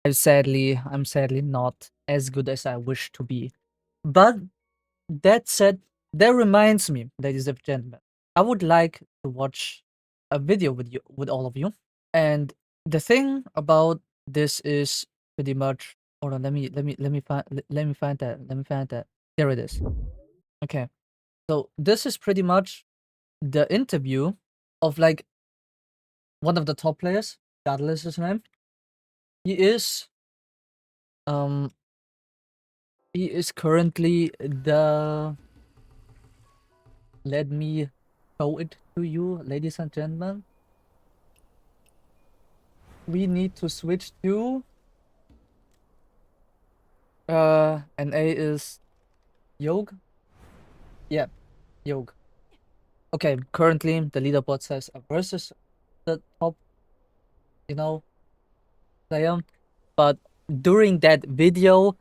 I'm sadly not as good as I wish to be. But that said, that reminds me, ladies and gentlemen, I would like to watch a video with you, with all of you. And the thing about this is pretty much. Hold on, let me find that. Let me find that. There it is. Okay, so this is pretty much the interview of like one of the top players. Guddle is his name. He is um he is currently the. Let me show it to you, ladies and gentlemen. We need to switch to and A is Yog. Yeah, Yog. Okay, currently the leaderboard says versus the top, you know, player. But during that video,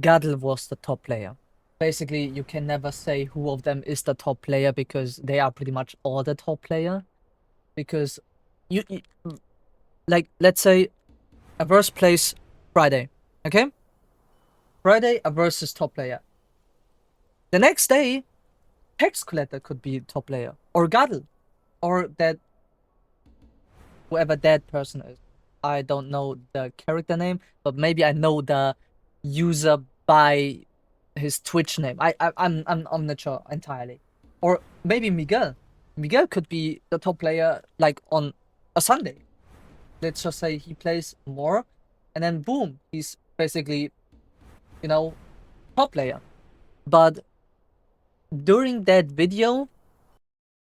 Guddle was the top player. Basically, you can never say who of them is the top player because they are pretty much all the top player. Because you like, let's say a verse plays Friday, okay? Friday a versus top player. The next day, Tax Collector could be top player, or Guddle, or that whoever that person is. I don't know the character name, but maybe I know the user by his Twitch name. I'm not sure entirely. Or maybe Miguel. Miguel could be the top player like on a Sunday. Let's just say he plays more, and then boom, he's basically, you know, top player. But during that video,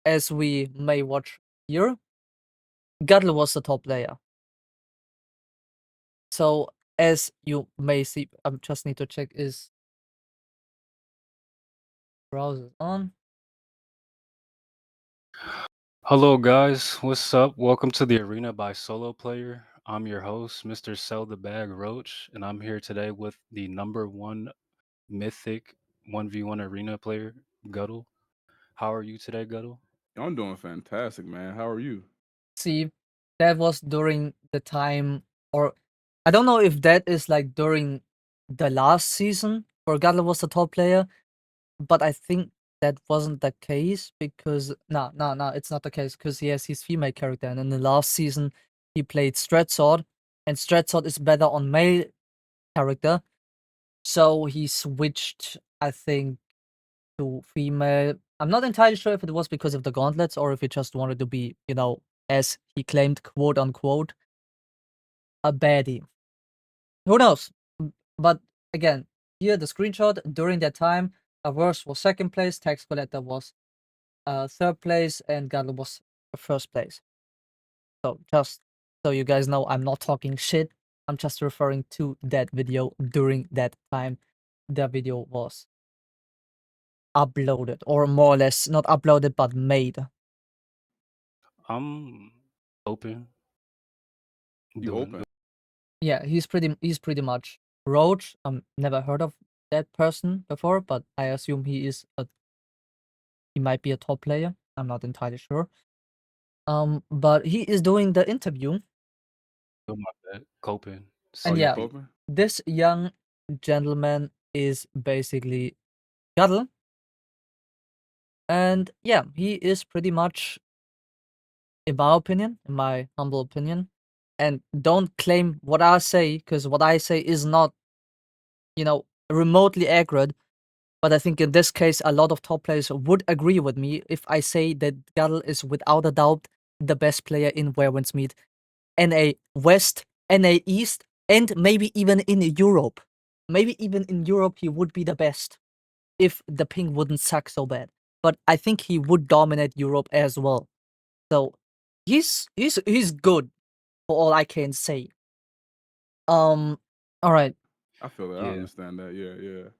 as we may watch here, Guddle was the top player. So as you may see, I just need to check is browser on. Hello, guys. What's up? Welcome to the Arena by SoloPlayer. I'm your host, Mr. Sell the Bag Roach, and I'm here today with the number one mythic 1v1 arena player, Guddle. How are you today, Guddle? I'm doing fantastic, man. How are you? See, that was during the time, or I don't know if that is like during the last season where Guddle was the top player, but I think that wasn't the case because no, it's not the case because he has his female character, and in the last season he played Stratsword, and Stratsword is better on male character, so he switched, I think, to female. I'm not entirely sure if it was because of the gauntlets or if he just wanted to be, as he claimed, quote unquote, a baddie. Who knows? But again, here the screenshot during that time, Averse was second place, Tax Collector was third place, and Gadlo was first place. So just so you guys know, I'm not talking shit. I'm just referring to that video during that time. The video was uploaded, or more or less not uploaded but made. I'm open. You Doing open? Yeah, he's pretty much Roach. Never heard of that person before, but I assume he might be a top player. I'm not entirely sure. But he is doing the interview, doing my best. Coping. Oh, and you yeah, CP. coping? this young gentleman is basically Guddle, and yeah, he is pretty much, in my opinion, in my humble opinion, and don't claim what I say because what I say is not, remotely accurate. But I think in this case, a lot of top players would agree with me if I say that Guddle is without a doubt the best player in Werewolves Meet, NA West, NA East, and maybe even in Europe. Maybe even in Europe, he would be the best if the ping wouldn't suck so bad. But I think he would dominate Europe as well. So he's good for all I can say. All right. I feel that. I Yeah. understand that. Yeah, yeah.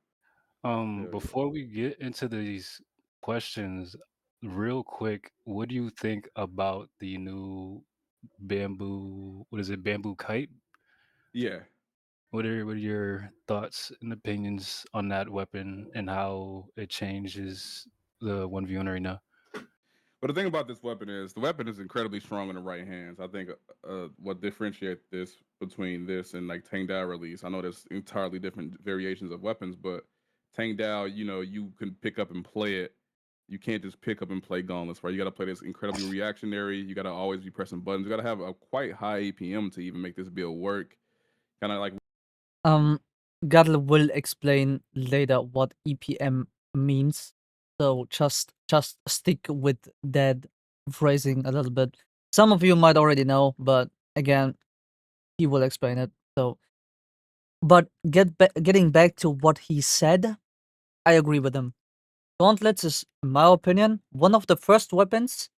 Hell yeah. Before we get into these questions, real quick, what do you think about the new bamboo? What is it? Bamboo kite? Yeah. What are your thoughts and opinions on that weapon and how it changes the 1v1 arena? But the thing about this weapon is the weapon is incredibly strong in the right hands. I think what differentiates this between this and like Tang Dao release, I know there's entirely different variations of weapons, but Tang Dao, you can pick up and play it. You can't just pick up and play gauntlets, right? You got to play this incredibly reactionary. You got to always be pressing buttons. You got to have a quite high APM to even make this build work. Kind of like Guddle will explain later what EPM means, so just stick with that phrasing a little bit. Some of you might already know, but again, he will explain it. So, but getting back to what he said, I agree with him. Gauntlets is, in my opinion, one of the first weapons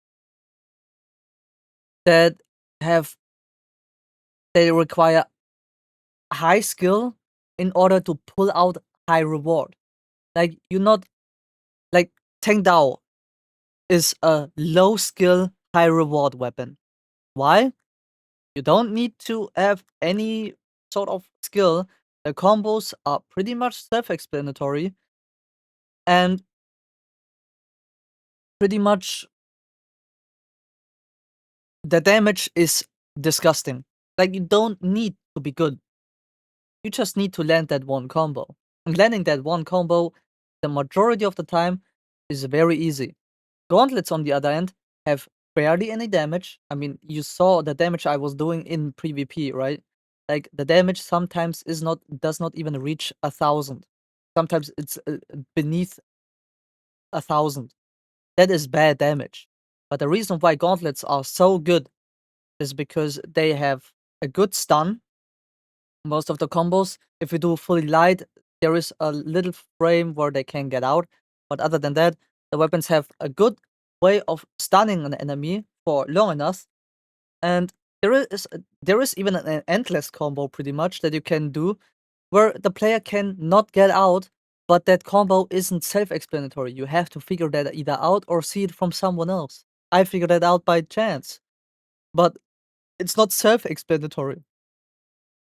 that they require high skill in order to pull out high reward. Like you're not like Tang Dao is a low skill, high reward weapon. Why? You don't need to have any sort of skill. The combos are pretty much self-explanatory and pretty much the damage is disgusting. Like you don't need to be good. You just need to land that one combo. And landing that one combo, the majority of the time, is very easy. Gauntlets, on the other hand, have barely any damage. I mean, you saw the damage I was doing in PvP, right? Like the damage sometimes does not even reach 1,000. Sometimes it's beneath 1,000. That is bad damage. But the reason why gauntlets are so good is because they have a good stun. Most of the combos, if you do fully light, there is a little frame where they can get out. But other than that, the weapons have a good way of stunning an enemy for long enough. And there is even an endless combo pretty much that you can do where the player can not get out, but that combo isn't self-explanatory. You have to figure that either out or see it from someone else. I figured that out by chance, but it's not self-explanatory.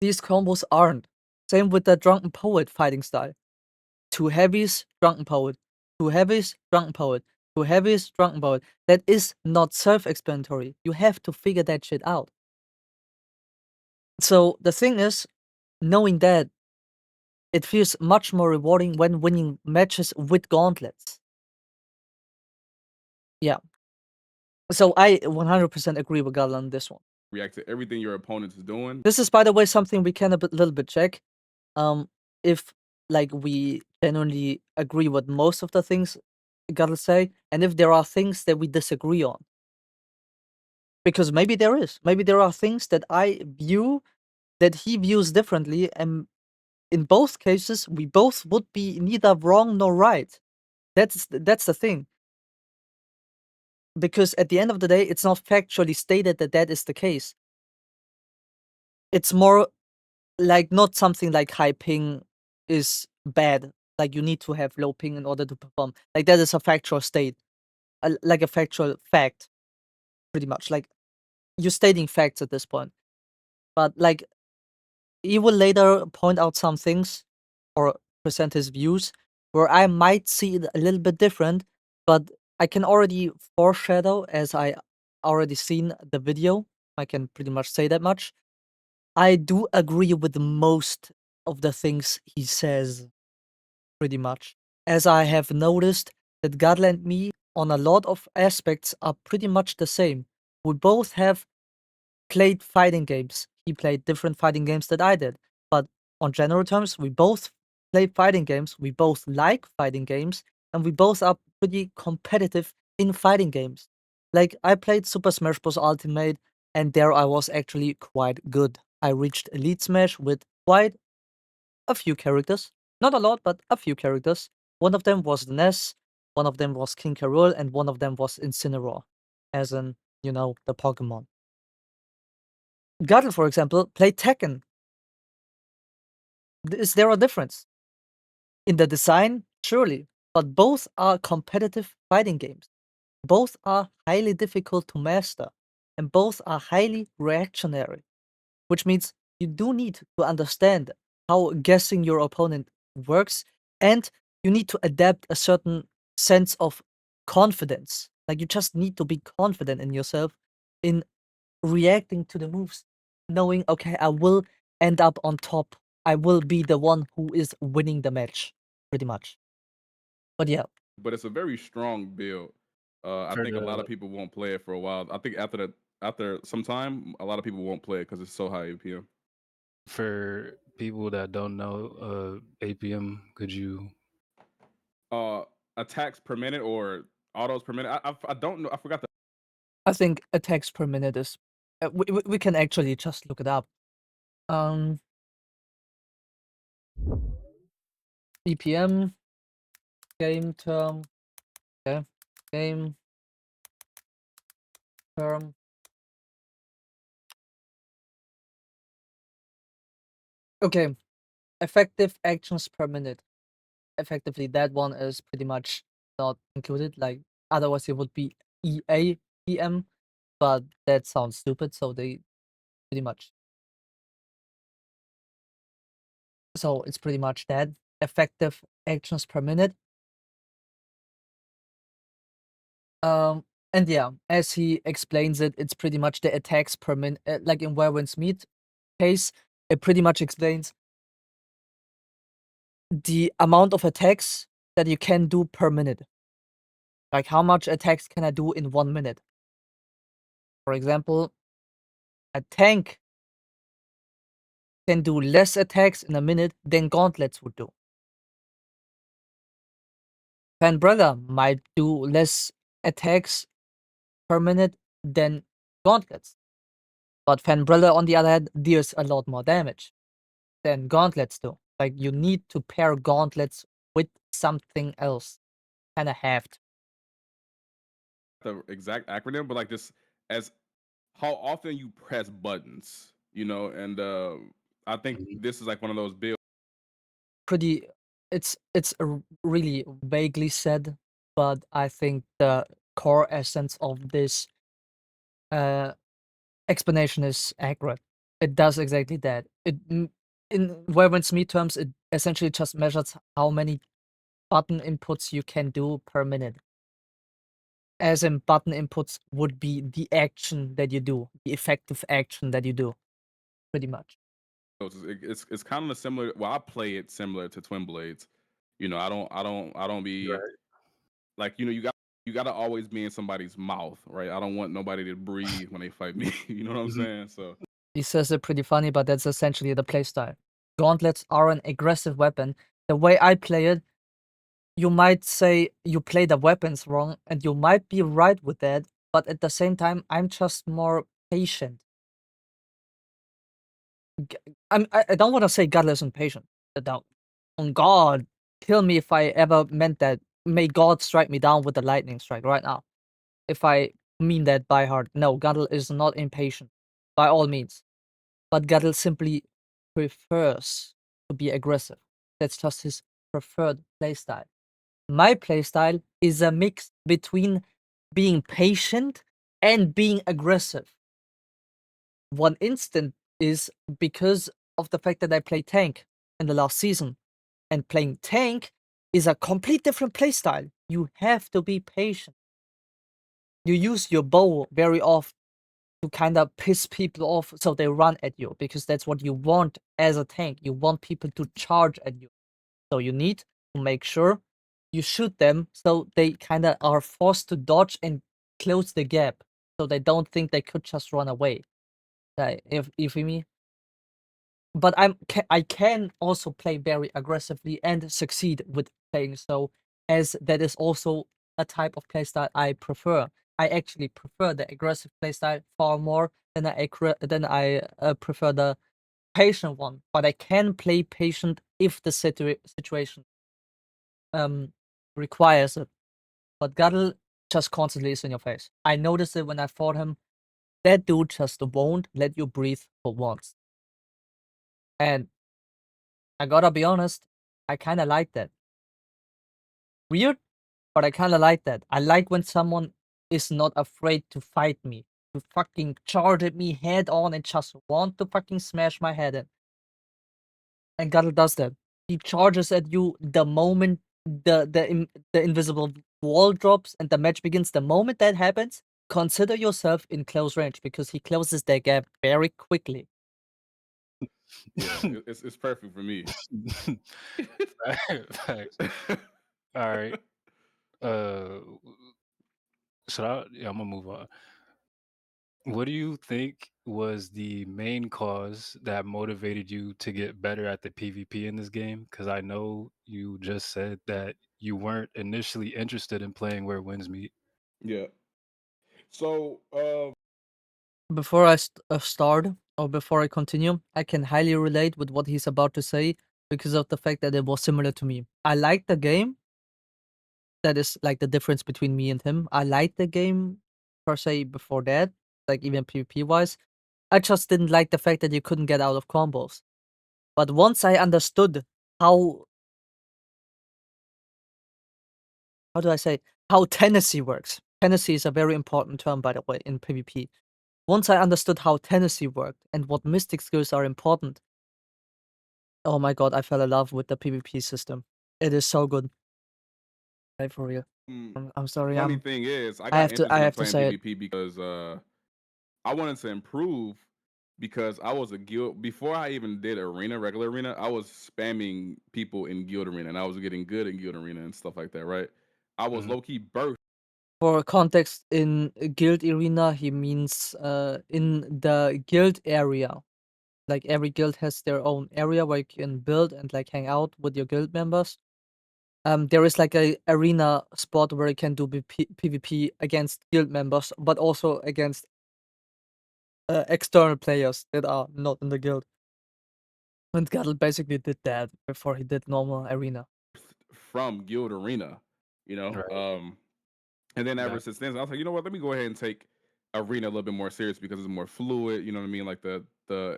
These combos aren't. Same with the Drunken Poet fighting style. Two heavies, Drunken Poet. Two heavies, Drunken Poet. Two heavies, Drunken Poet. That is not self-explanatory. You have to figure that shit out. So the thing is, knowing that, it feels much more rewarding when winning matches with gauntlets. Yeah. So I 100% agree with Guddle on this one. react to everything your opponent is doing. This is, by the way, something we can little bit check. If like we genuinely agree with most of the things Guddle say, and if there are things that we disagree on. Because maybe there is. Maybe there are things that I view that he views differently, and in both cases, we both would be neither wrong nor right. That's the thing. Because at the end of the day, it's not factually stated that that is the case. It's more like not something like high ping is bad. Like you need to have low ping in order to perform. Like that is a factual state, like a factual fact, pretty much. Like you're stating facts at this point. But like he will later point out some things or present his views where I might see it a little bit different, but I can already foreshadow as I already seen the video. I can pretty much say that much. I do agree with most of the things he says, pretty much. As I have noticed that Guddle and me on a lot of aspects are pretty much the same. We both have played fighting games. He played different fighting games that I did. But on general terms, we both play fighting games, we both like fighting games, and we both are pretty competitive in fighting games. Like, I played Super Smash Bros. Ultimate, and there I was actually quite good. I reached Elite Smash with quite a few characters. Not a lot, but a few characters. One of them was Ness, one of them was King K. Rool, and one of them was Incineroar, as in, the Pokemon. Guddle, for example, played Tekken. Is there a difference? In the design, surely, but both are competitive fighting games. Both are highly difficult to master, and both are highly reactionary, which means you do need to understand how guessing your opponent works, and you need to adapt a certain sense of confidence Like, you just need to be confident in yourself in reacting to the moves, knowing, okay, I will end up on top. I will be the one who is winning the match, pretty much. But yeah, But it's a very strong build. I For think a lot of the people won't play it for a while. I think after some time, a lot of people won't play it because it's so high APM. for people that don't know APM, could you Uh, Attacks per minute or autos per minute. I don't know. I forgot the I think attacks per minute is. We can actually just look it up. BPM, game term, okay, game term. Okay, effective actions per minute. Effectively, that one is pretty much not included. Like, otherwise it would be EAPM, but that sounds stupid. So they pretty much. So it's pretty much that effective actions per minute. And yeah, as he explains it, it's pretty much the attacks per minute. Like in Werewolf's Meat case, it pretty much explains the amount of attacks that you can do per minute. Like, how much attacks can I do in 1 minute? For example, a tank can do less attacks in a minute than gauntlets would do. Fan Brother might do less attacks per minute than gauntlets. But Fan Brother, on the other hand, deals a lot more damage than gauntlets do. Like, you need to pair gauntlets with something else. Kinda have to. exact acronym, but like this as how often you press buttons, and I think Mhm. this is like one of those builds. Pretty. It's really vaguely said, but I think the core essence of this explanation is accurate. It does exactly that. In Wyvern's Meat terms, it essentially just measures how many button inputs you can do per minute. As in, button inputs would be the action that you do, the effective action that you do, pretty much. It's kind of similar. Well, I play it similar to Twin Blades. I don't be Right. like you got to always be in somebody's mouth, right? I don't want nobody to breathe when they fight me. You know what I'm Mhm. saying? So He says it pretty funny, but that's essentially the playstyle. Gauntlets are an aggressive weapon. The way I play it, you might say you play the weapons wrong, and you might be right with that, but at the same time, I'm just more patient. I don't want to say God isn't patient. Don't. On God, kill me if I ever meant that. May God strike me down with a lightning strike right now. If I mean that by heart. No, Guddle is not impatient, by all means. But Guddle simply prefers to be aggressive. That's just his preferred playstyle. My playstyle is a mix between being patient and being aggressive. One instant is because of the fact that I play tank in the last season. And playing tank is a complete different playstyle. You have to be patient. You use your bow very often to kind of piss people off so they run at you, because that's what you want as a tank. You want people to charge at you. So you need to make sure you shoot them so they kind of are forced to dodge and close the gap so they don't think they could just run away. If you feel me? But I can also play very aggressively and succeed with playing so, as that is also a type of playstyle I prefer. I actually prefer the aggressive playstyle far more than I prefer the patient one. But I can play patient if the situation requires it. But Guddle just constantly is in your face. I noticed it when I fought him. That dude just won't let you breathe for once. And I gotta be honest, I kinda like that. Weird, but I kinda like that. I like when someone is not afraid to fight me, to fucking charge at me head on and just want to fucking smash my head in. And Guddle does that. He charges at you the moment the invisible wall drops and the match begins, the moment that happens, consider yourself in close range because he closes that gap very quickly. Yeah, it's perfect for me. Facts. All right. Uh, should I? Yeah, I'm gonna move on. What do you think was the main cause that motivated you to get better at the PvP in this game? Because I know you just said that you weren't initially interested in playing where winds meet. Yeah. So, Before I start or before I continue, I can highly relate with what he's about to say because of the fact that it was similar to me. I like the game. That is like the difference between me and him. I liked the game per se before that, like even PvP wise. I just didn't like the fact that you couldn't get out of combos. But once I understood how do I say, how Tennessee works. Tennessee is a very important term, by the way, in PvP. Once I understood how Tennessee worked and what mystic skills are important, oh my god, I fell in love with the PvP system. It is so good. Right, for real. I'm sorry. funny thing is, I I got have to. I interested in have to playing say it. PvP because I wanted to improve because I was a guild before I even did regular arena. I was spamming people in guild arena, and I was getting good in guild arena and stuff like that. Right? I was Mhm. low key burst. For context, in guild arena, he means in the guild area. Like every guild has their own area where you can build and like hang out with your guild members. There is like a arena spot where you can do PvP against guild members, but also against external players that are not in the guild. And Guddle basically did that before he did normal arena. From guild arena, you know. Right. And then ever Back. since then, I was like, you know what? Let me go ahead and take arena a little bit more serious because it's more fluid. You know what I mean? Like the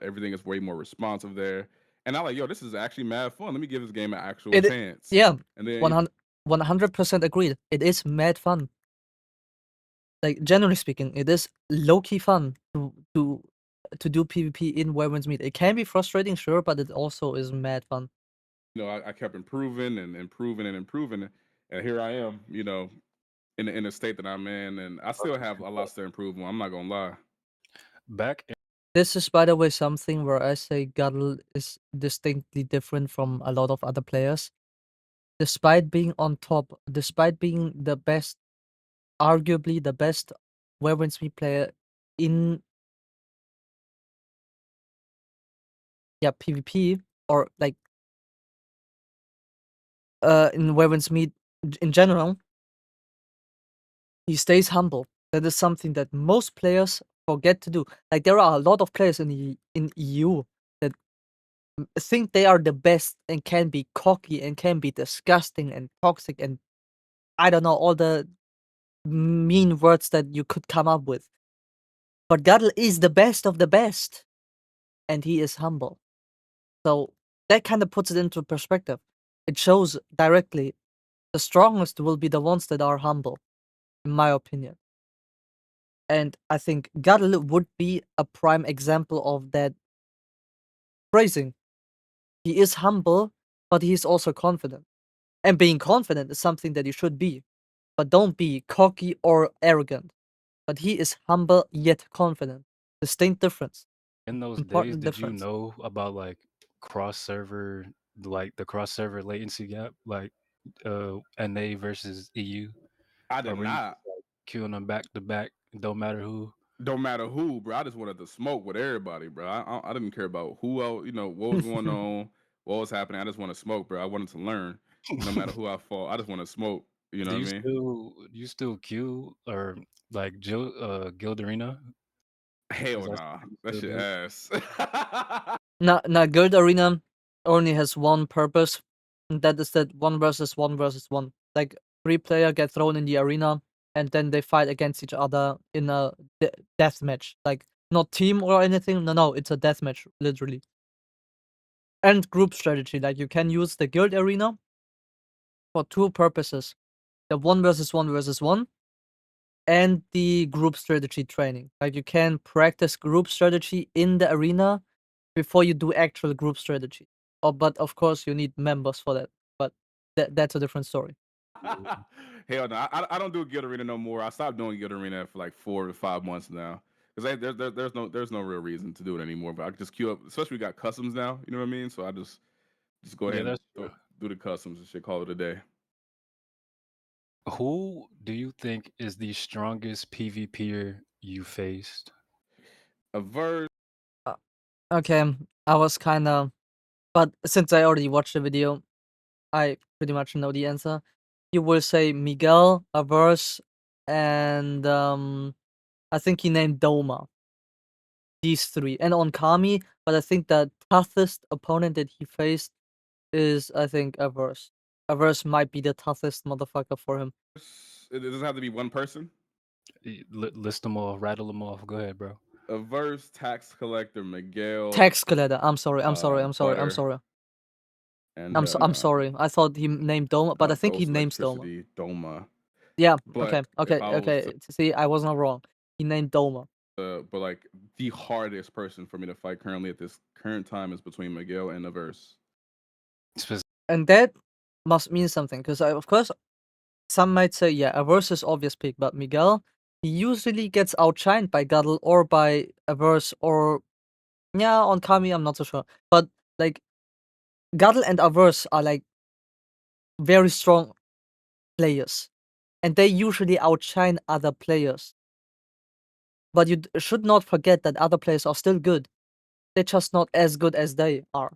everything is way more responsive there. And I'm like, yo, this is actually mad fun. Let me give this game an actual chance. Yeah, And then 100% agreed. It is mad fun. Like generally speaking, it is low key fun to do PvP in Where Winds Meet. It can be frustrating, sure, but it also is mad fun. you know, I kept improving and improving and improving, and here I am. You know, in the state that I'm in, and I still have a lot to improve on. I'm not gonna lie. Back. This is, by the way, something where I say Guddle is distinctly different from a lot of other players. Despite being on top, despite being the best, arguably the best Where Winds Meet player in PvP or like in Where Winds Meet in general, he stays humble. That is something that most players forget to do. Like there are a lot of players in EU that think they are the best and can be cocky and can be disgusting and toxic and I don't know all the mean words that you could come up with. But Guddle is the best of the best, and he is humble. So that kind of puts it into perspective. It shows directly the strongest will be the ones that are humble, in my opinion. And I think Guddle would be a prime example of that phrasing. He is humble, but he is also confident. And being confident is something that you should be. But don't be cocky or arrogant. But he is humble yet confident. Distinct difference. In those days, Important did you difference. know about like the cross server latency gap, like NA versus EU, I or did were you not. queuing them back to back? Don't matter who. Don't matter who, bro. I just wanted to smoke with everybody, bro. I didn't care about who else, you know, what was going on, what was happening. I just want to smoke, bro. I wanted to learn. No matter who I fought, I just want to smoke. You know what I mean? Do you still queue or like Guild Arena? Is Hell that nah. something you That still shit do? ass. Now, Guild Arena only has one purpose, and that is that one versus one versus one. Like 3 player get thrown in the arena, and then they fight against each other in a death match. Like not team or anything. No, it's a death match, literally. And group strategy. Like you can use the Guild Arena for 2 purposes: the one versus one versus one, and the group strategy training. Like you can practice group strategy in the arena before you do actual group strategy. Oh, but of course you need members for that. But that's a different story. Hell no, I don't do Guild Arena no more. I stopped doing Guild Arena for like 4 to 5 months now because there's no real reason to do it anymore. But I can just queue up, especially we got customs now. You know what I mean? So I just go Yeah, ahead and that's true. do the customs and shit. Call it a day. Who do you think is the strongest PvPer you faced? A verse. Uh, okay, I was kind of, but since I already watched the video, I pretty much know the answer. You will say Miguel, Averse, and I think he named Doma. These three, and on Kami, but I think the toughest opponent that he faced is, I think, Averse. Averse might be the toughest motherfucker for him. It doesn't have to be one person. List them off, rattle them off. Go ahead, bro. A verse, tax collector, Miguel, Tax collector. I'm sorry. I'm sorry. I'm sorry. I'm Butter, sorry. and I'm sorry. I thought he named Doma, but I think he Ghost names Doma. Electricity, Doma. Yeah. But Okay. if Okay. I was Okay. See, I was not wrong. He named Doma, but like the hardest person for me to fight currently at this current time is between Miguel and Averse. Spec- and that must mean something. Because of course, some might say, yeah, Averse is obvious pick, but Miguel, he usually gets outshined by Guddle or by Averse, or yeah, on Kami, I'm not so sure. But like Guddle and Averse are like very strong players, and they usually outshine other players. But you should not forget that other players are still good. They're just not as good as they are.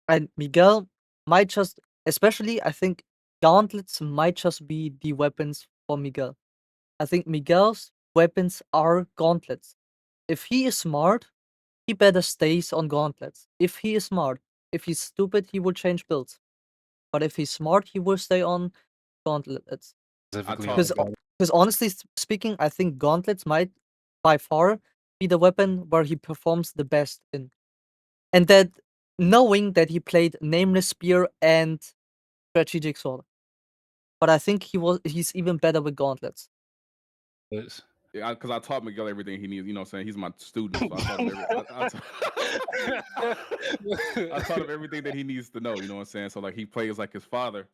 And Miguel might just, especially, I think gauntlets might just be the weapons for Miguel. I think Miguel's weapons are gauntlets. If he is smart, he better stays on gauntlets. If he is smart, if he's stupid, he will change builds. But if he's smart, he will stay on gauntlets. Specifically talk- on God. Because honestly speaking, I think gauntlets might by far be the weapon where he performs the best in. And that knowing that he played Nameless Spear and Strategic Sword. But I think he's even better with gauntlets. Is. Yeah, because I taught Miguel everything he needs. You know what I'm saying? He's my student, so I taught him I taught him everything that he needs to know. You know what I'm saying? So like he plays like his father,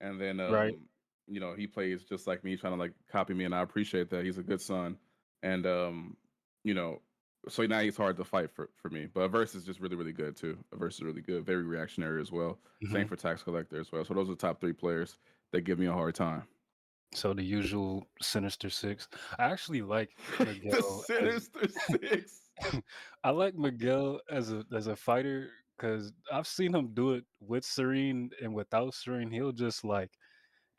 and then Right. he plays just like me, trying to like copy me, and I appreciate that. He's a good son, and you know, so now he's hard to fight for me. But Averse is just really really good too. Averse is really good, very reactionary as well. Same Mhm. for Tax Collector as well. So those are the top three players that give me a hard time. So the usual Sinister Six. I actually like The Miguel as Sinister Six. I like Miguel as a fighter because I've seen him do it with Serene and without Serene. He'll just like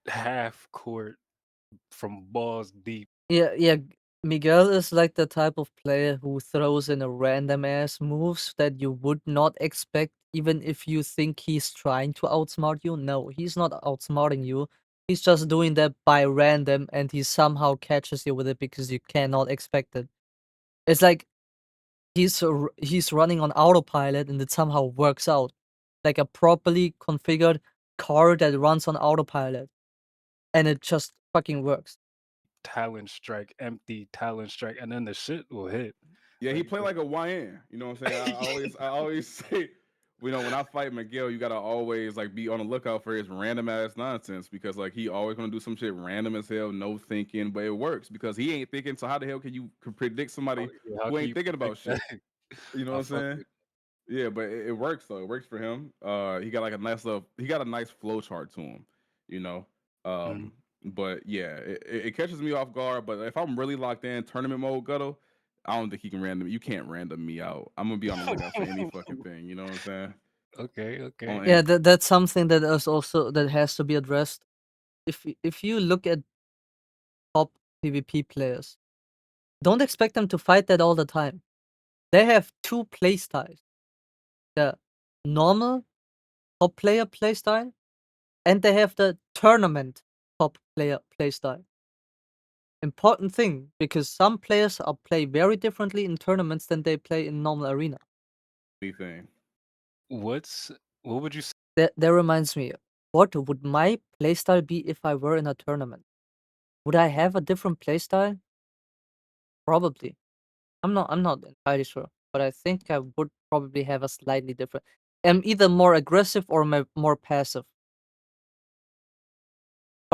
half court from balls deep. Yeah. Miguel is like the type of player who throws in a random ass moves that you would not expect, even if you think he's trying to outsmart you. No, he's not outsmarting you. He's just doing that by random, and he somehow catches you with it because you cannot expect it. It's like he's running on autopilot, and it somehow works out, like a properly configured car that runs on autopilot, and it just fucking works. Talent strike, empty talent strike, and then the shit will hit. Yeah, he Like, played like a YN. You know what I'm saying? I always say, when I fight Miguel, you gotta always like be on the lookout for his random ass nonsense because like he always gonna do some shit random as hell, no thinking, but it works because he ain't thinking. So how the hell can you predict somebody how who can ain't you thinking about predict that? shit? You know what I I'm fuck saying? with. Yeah, but it works though. It works for him. He got like a nice little. He got a nice flow chart to him. You know. Mhm. But yeah, it catches me off guard. But if I'm really locked in tournament mode, Guddle, I don't think he can random. You can't random me out. I'm gonna be on the lookout for any fucking thing. You know what I'm saying? Okay, okay. On Yeah, any. that's something that is also that has to be addressed. If you look at top PvP players, don't expect them to fight that all the time. They have two playstyles: the normal top player playstyle, and they have the tournament top player playstyle. Important thing, because some players are play very differently in tournaments than they play in normal arena. Anything. What would you say? That reminds me, what would my playstyle be if I were in a tournament? Would I have a different playstyle? Probably. I'm not entirely sure, but I think I would probably have a slightly different. I'm either more aggressive or more passive.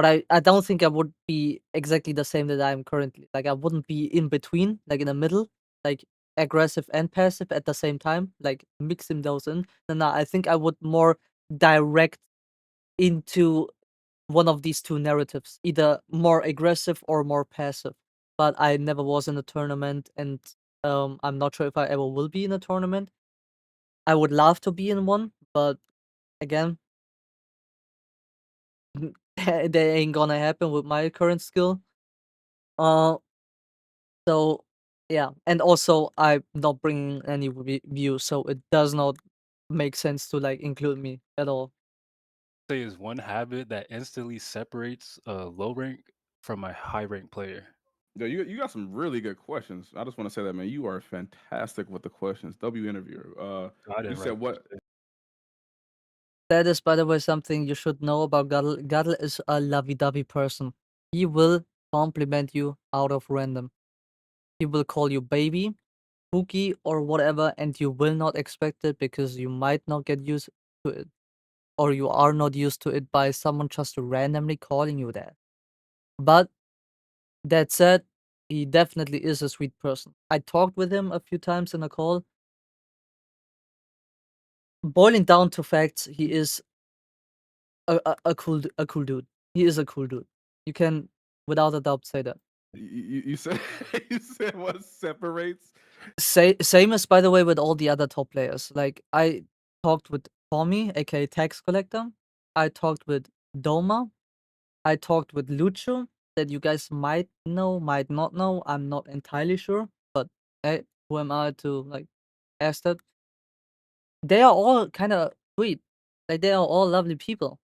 But I don't think I would be exactly the same that I am currently. Like I wouldn't be in between, like in the middle, like aggressive and passive at the same time, like mixing those in. No, I think I would more direct into one of these two narratives, either more aggressive or more passive. But I never was in a tournament, and I'm not sure if I ever will be in a tournament. I would love to be in one, but again, that ain't gonna happen with my current skill. Uh, so yeah, and also I'm not bringing any views, so it does not make sense to like include me at all. Say is one habit that instantly separates a low rank from a high rank player. Yo, you got some really good questions. I just want to say that, man, you are fantastic with the questions. W interviewer. I You didn't said write what? That is, by the way, something you should know about Guddle. Guddle is a lovey-dovey person. He will compliment you out of random. He will call you baby, Pookie, or whatever, and you will not expect it because you might not get used to it, or you are not used to it by someone just randomly calling you that. But that said, he definitely is a sweet person. I talked with him a few times in a call. Boiling down to facts, he is a cool dude. He is a cool dude. You can, without a doubt, say that. You said you said what separates? Same as, by the way, with all the other top players. Like I talked with Tommy, aka Tax Collector. I talked with Doma. I talked with Lucho, that you guys might know, might not know. I'm not entirely sure, but hey, who am I to like ask that? They are all kind of sweet. Like they are all lovely people,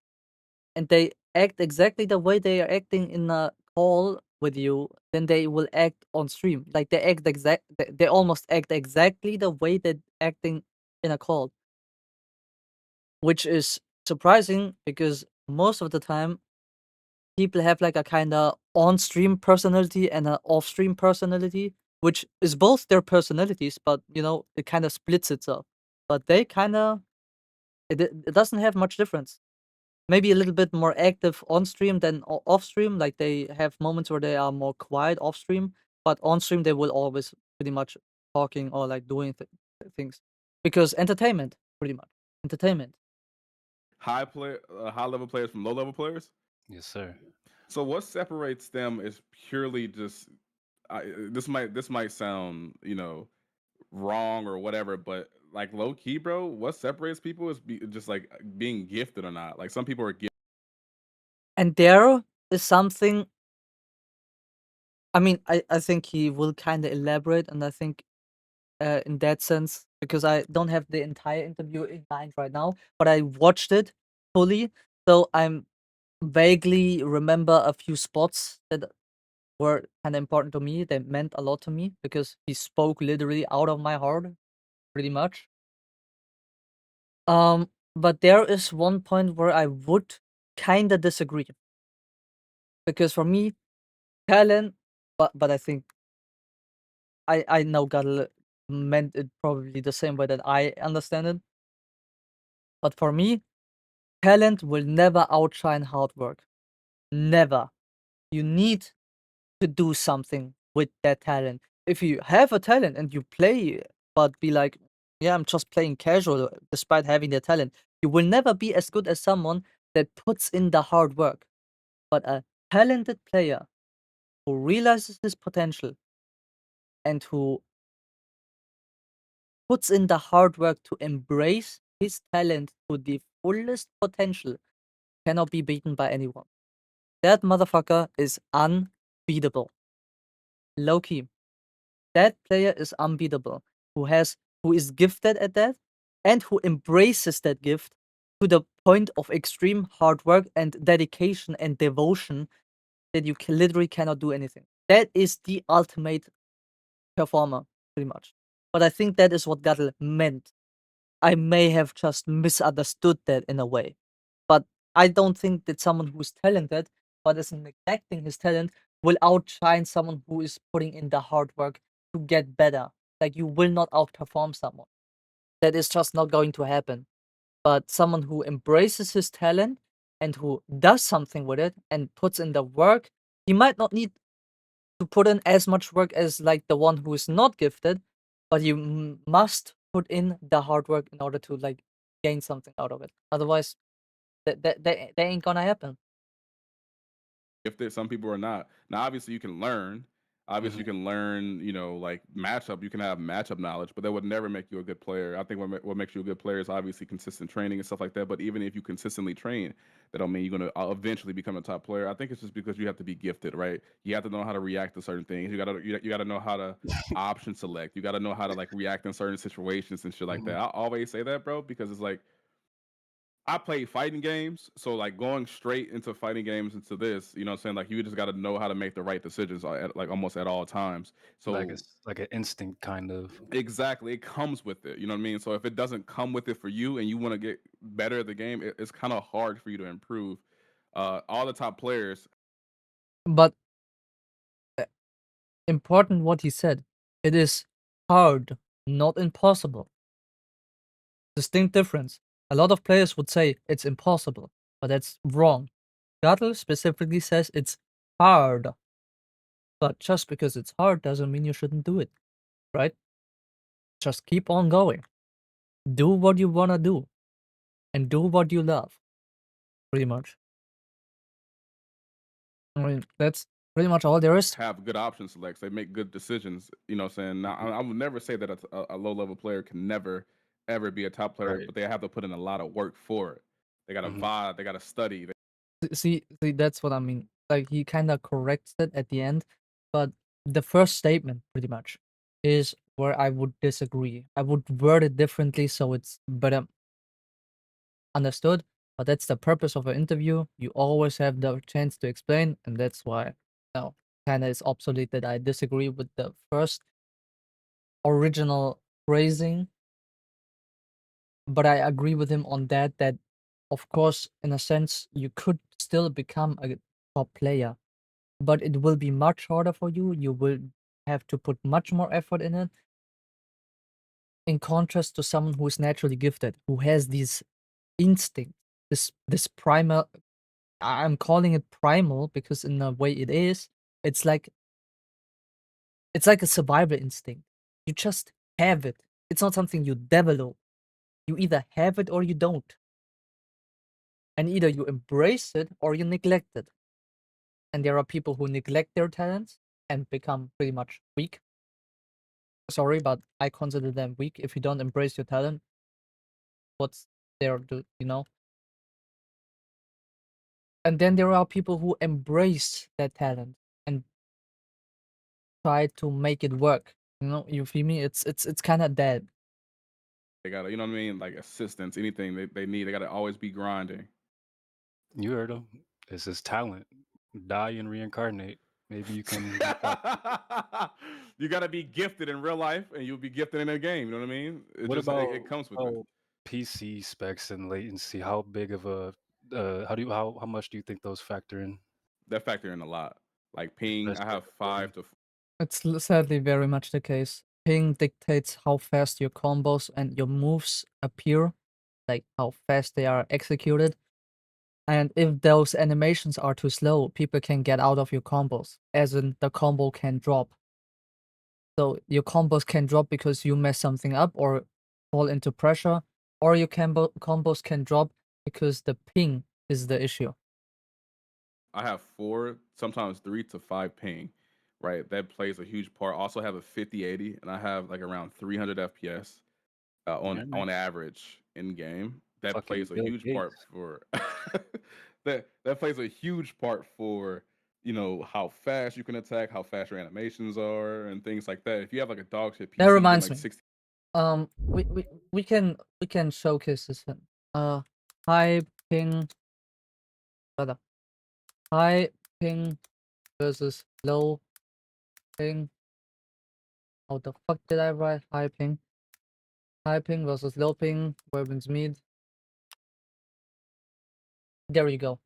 and they act exactly the way they are acting in a call with you. Then they will act on stream. Like they almost act exactly the way they're acting in a call, which is surprising because most of the time people have like a kind of on-stream personality and an off-stream personality, which is both their personalities, but it kind of splits itself. But they kind of it doesn't have much difference. Maybe a little bit more active on stream than off stream. Like they have moments where they are more quiet off stream, but on stream they will always pretty much talking or like doing things because entertainment, pretty much entertainment. High level players from low level players. Yes, sir. So what separates them is purely just. This might sound wrong or whatever, but like low key, bro, what separates people is just like being gifted or not. Like some people are gifted. And there is something. I mean, I think he will kind of elaborate, and I think in that sense, because I don't have the entire interview in mind right now, but I watched it fully, so I'm vaguely remember a few spots that were kind of important to me. They meant a lot to me because he spoke literally out of my heart, pretty much. But there is one point where I would kind of disagree because for me, talent. But I think I know Gadel meant it probably the same way that I understand it. But for me, talent will never outshine hard work. Never. You need to do something with that talent. If you have a talent and you play, but be like, yeah, I'm just playing casual despite having the talent, you will never be as good as someone that puts in the hard work. But a talented player who realizes his potential and who puts in the hard work to embrace his talent to the fullest potential cannot be beaten by anyone. That motherfucker is unbeatable. Low key. That player is unbeatable. Who is gifted at that and who embraces that gift to the point of extreme hard work and dedication and devotion that you literally cannot do anything. That is the ultimate performer, pretty much. But I think that is what Gattel meant. I may have just misunderstood that in a way. But I don't think that someone who's talented but is neglecting his talent will outshine someone who is putting in the hard work to get better. Like you will not outperform someone. That is just not going to happen. But someone who embraces his talent and who does something with it and puts in the work, he might not need to put in as much work as like the one who is not gifted, but you must put in the hard work in order to like gain something out of it. Otherwise, that ain't gonna happen. Gifted, some people are not. Now, obviously, you can learn. Obviously, you Mhm. can learn, like matchup. You can have matchup knowledge, but that would never make you a good player. I think what makes you a good player is obviously consistent training and stuff like that. But even if you consistently train, that don't mean you're gonna eventually become a top player. I think it's just because you have to be gifted, right? You have to know how to react to certain things. You gotta know how to option select. You gotta know how to like react in certain situations and shit like that. Mhm. I always say that, bro, because it's like I play fighting games, so like going straight into fighting games into this, you know what I'm saying? Like you just got to know how to make the right decisions like almost at all times. Like So it's like an instinct kind of. exactly, it comes with it. You know what I mean? So if it doesn't come with it for you and you want to get better at the game, it's kind of hard for you to improve. All the top players But important what he said. It is hard, not impossible. Distinct difference. A lot of players would say it's impossible, but that's wrong. Guddle specifically says it's hard. But just because it's hard doesn't mean you shouldn't do it, right? Just keep on going. Do what you wanna do. And do what you love. Pretty much. I mean, that's pretty much all there is. have good option selects. They make good decisions. You know what I'm saying? Now, I would never say that a low level player can never, ever be a top player, Right. but they have to put in a lot of work for it. They got to Mhm. vibe, they got to study. See, that's what I mean. Like he kind of corrects it at the end, but the first statement, pretty much, is where I would disagree. I would word it differently so it's better understood. But that's the purpose of an interview. You always have the chance to explain, and that's why now kind of is obsolete that I disagree with the first original phrasing. But I agree with him on that. That, of course, in a sense, you could still become a top player, but it will be much harder for you. You will have to put much more effort in it. In contrast to someone who is naturally gifted, who has these instincts, this primal. I'm calling it primal because in a way it is. It's like it's like a survival instinct. You just have it. It's not something you develop. You either have it or you don't. And either you embrace it or you neglect it. And there are people who neglect their talents and become pretty much weak. Sorry, but I consider them weak. If you don't embrace your talent, what's there to, you know? And then there are people who embrace that talent and try to make it work. You know, you feel me? It's kind of dead. They got to, you know what I mean? Like assistance, anything they need, they got to always be grinding. You heard him. It's his talent. Die and reincarnate. Maybe you can be top. You got to be gifted in real life and you'll be gifted in a game. You know what I mean? It What just, it about comes with it. oh, PC specs and latency? How big of a how much do you think those factor in? That factor in a lot. Like ping, I Especially have like a game. 5 to It's sadly very much the case. Ping dictates how fast your combos and your moves appear, like how fast they are executed. And if those animations are too slow, people can get out of your combos, as in the combo can drop. So your combos can drop because you mess something up or fall into pressure, or your combos can drop because the ping is the issue. I have 4, sometimes 3 to 5 ping, right? That plays a huge part. I also have a 5080 and I have like around 300 FPS Yeah, on nice. average in game. That Fucking plays a Bill huge part Gates. for that plays a huge part for how fast you can attack, how fast your animations are, and things like that. If you have like a dog shit That PC, getting reminds like me. 60 We can showcase this one. High ping, brother. High ping versus low ping. How the fuck did I write high ping? High ping versus low ping. Where wins meet? There you go.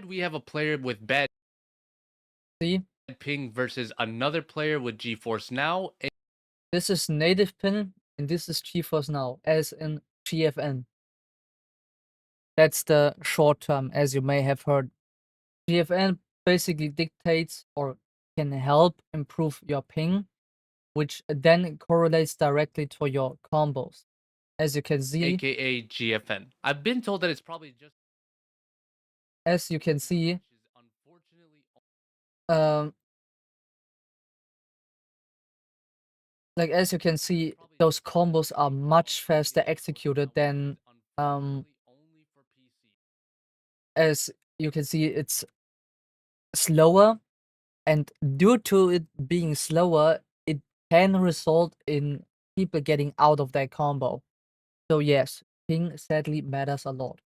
We have a player with bad See, ping versus another player with GeForce Now. this is native ping and this is GeForce Now. As in, GFN. That's the short term, as you may have heard. GFN basically dictates or can help improve your ping, which then correlates directly to your combos. As you can see, aka GFN. I've been told that it's probably just as you can see, which is unfortunately um, like as you can see, those combos are much faster executed than as you can see, it's slower, and due to it being slower, it can result in people getting out of their combo. So yes, ping sadly matters a lot.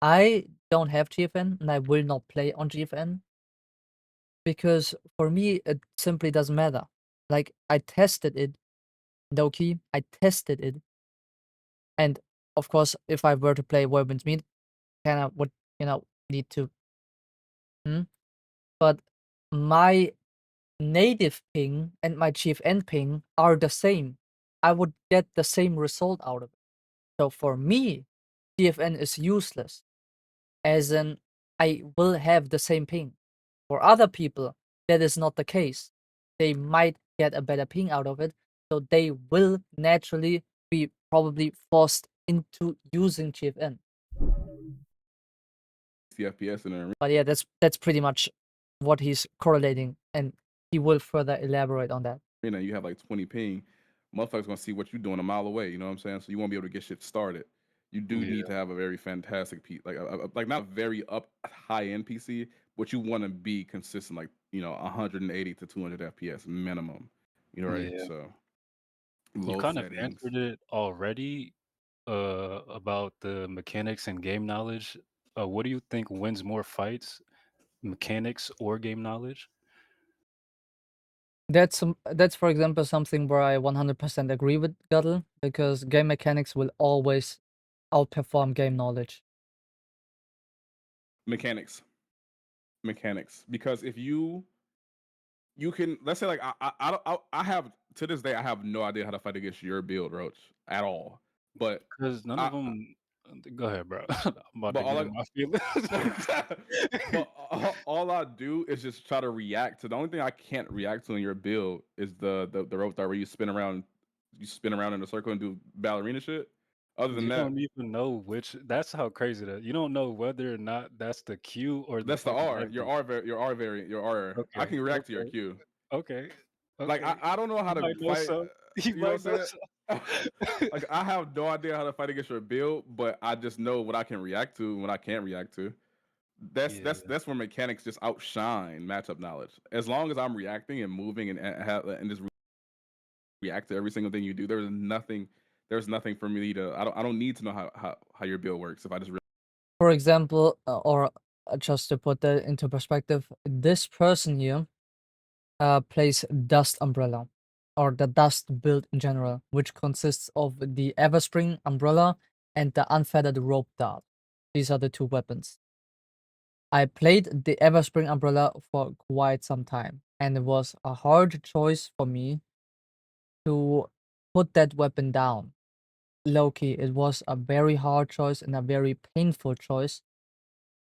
I don't have GFN and I will not play on GFN because for me it simply doesn't matter. Like I tested it, low-key, I tested it, and of course if I were to play Women's Meat, kinda would, need to but my native ping and my GFN ping are the same. I would get the same result out of it. So for me, GFN is useless, as in I will have the same ping. For other people, that is not the case. They might get a better ping out of it, so they will naturally be probably forced into using GFN. FPS in there. But yeah, that's pretty much what he's correlating, and he will further elaborate on that. You have like 20 ping, motherfuckers gonna see what you're doing a mile away. You know what I'm saying? So you won't be able to get shit started. You do Yeah. need to have a very fantastic like not very up high end PC, but you want to be consistent, like 180 to 200 FPS minimum. Right? Yeah. So You low kind of settings. answered it already about the mechanics and game knowledge. What do you think wins more fights, mechanics or game knowledge? That's for example something where I 100% agree with Guddle, because game mechanics will always outperform game knowledge. Mechanics, because if you can, let's say, like I have, to this day I have no idea how to fight against your build, Roach, at all. But Because none I, of them. Go ahead, bro. I'm about but to all get I in my feelings. but all I do is just try to react to. The only thing I can't react to in your build is the rope dart where you spin around in a circle and do ballerina shit. Other than You that, don't even know which. That's how crazy that. You don't know whether or not that's the Q or the that's the fucking R. W. Your R variant. Your R. I Okay, can react to your okay, Q. okay, Like okay. I don't know how You to might know fight. some. You You know might what know I'm saying? some. Like I have no idea how to fight against your build, but I just know what I can react to and what I can't react to. Yeah. That's where mechanics just outshine matchup knowledge. As long as I'm reacting and moving and just react to every single thing you do, there's nothing for me to. I don't need to know how your build works if I just. For example, or just to put that into perspective, this person here plays Dust Umbrella, or the Dust build in general, which consists of the Everspring Umbrella and the Unfeathered Rope Dart. These are the two weapons. I played the Everspring Umbrella for quite some time, and it was a hard choice for me to put that weapon down. Low-key, it was a very hard choice and a very painful choice.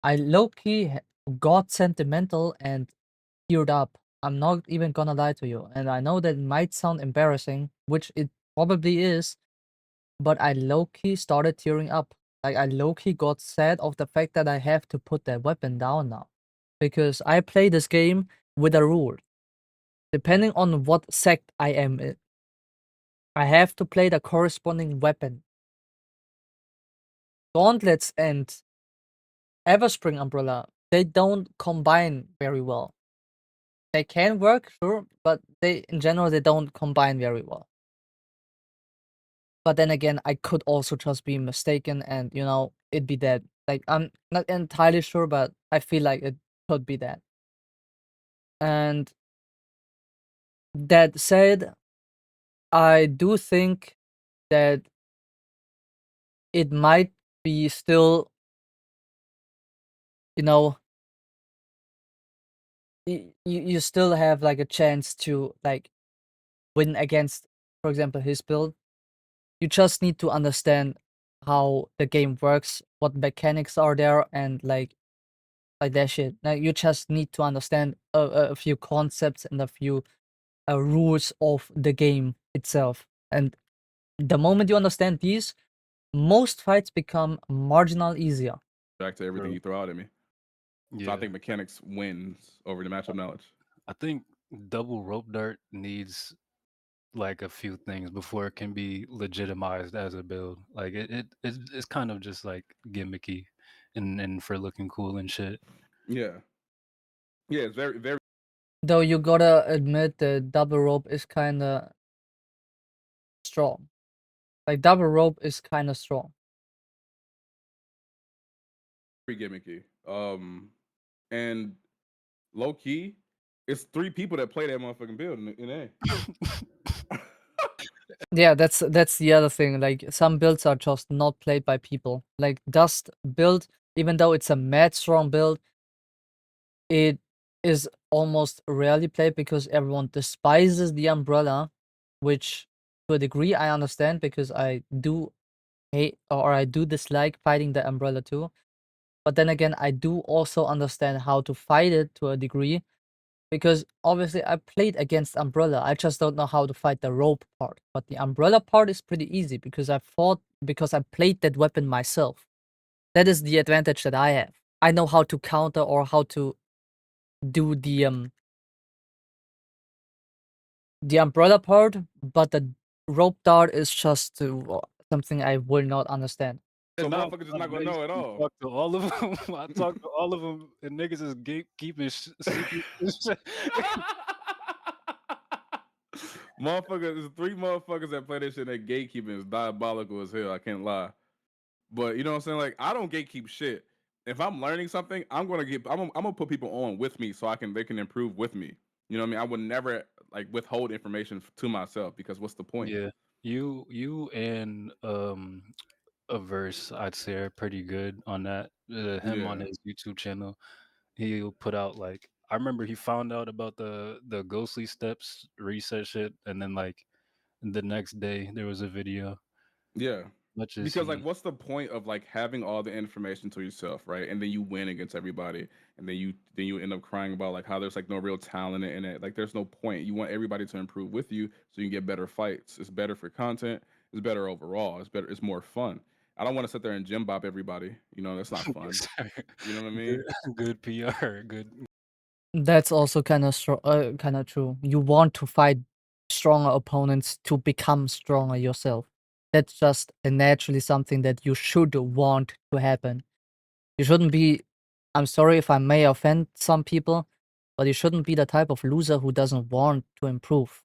I low-key got sentimental and teared up. I'm not even gonna lie to you. And I know that might sound embarrassing, which it probably is, but I low-key started tearing up. Like, I low-key got sad of the fact that I have to put that weapon down now. Because I play this game with a rule. Depending on what sect I am in, I have to play the corresponding weapon. Gauntlets and Everspring Umbrella, they don't combine very well. They can work, sure, but in general, they don't combine very well. But then again, I could also just be mistaken and, it'd be that. Like, I'm not entirely sure, but I feel like it could be that. And that said, I do think that it might be still, you know, you still have like a chance to like win against, for example, his build. You just need to understand how the game works, what mechanics are there, and like that shit. Like you just need to understand a few concepts and a few rules of the game itself. And the moment you understand these, most fights become marginal easier. Back to everything True. you throw out at me. So I Yeah. think mechanics wins over the matchup knowledge. I think double rope dart needs like a few things before it can be legitimized as a build. Like it's kind of just like gimmicky and for looking cool and shit. Yeah, yeah, it's very Though you gotta admit the double rope is kinda strong. Like double rope is kinda strong. gimmicky. And low key, it's 3 people that play that motherfucking build in A. Yeah, that's the other thing. Like some builds are just not played by people. Like Dust build, even though it's a mad strong build, it is almost rarely played because everyone despises the umbrella, which to a degree I understand because I do hate or I do dislike fighting the umbrella too. But then again, I do also understand how to fight it to a degree because obviously I played against umbrella. I just don't know how to fight the rope part. But the umbrella part is pretty easy because I played that weapon myself. That is the advantage that I have. I know how to counter or how to do the umbrella part, but the rope dart is just something I will not understand. So And motherfuckers just I not gonna know at basically all. talked to all of them. I talked to all of them, and niggas is gatekeeping secrets. And shit. Motherfuckers, there's 3 motherfuckers that play this shit. That gatekeeping is diabolical as hell. I can't lie. But you know what I'm saying? Like I don't gatekeep shit. If I'm learning something, I'm gonna put people on with me so they can improve with me. You know what I mean? I would never like withhold information to myself because what's the point? Yeah, you and a verse I'd say are pretty good on that. Him on Yeah, his YouTube channel, he'll put out like I remember he found out about the ghostly steps reset shit, and then like the next day there was a video. yeah. Much as Because like, he what's the point of like having all the information to yourself, right? And then you win against everybody, and then you end up crying about like how there's like no real talent in it. Like, there's no point. You want everybody to improve with you so you can get better fights. It's better for content. It's better overall. It's better. It's more fun. I don't want to sit there and gym bop everybody. You know, that's not fun. yes, sir. You know what I Good, mean? good PR, good. That's also kind of true. You want to fight stronger opponents to become stronger yourself. That's just naturally something that you should want to happen. You shouldn't be. I'm sorry if I may offend some people, but you shouldn't be the type of loser who doesn't want to improve.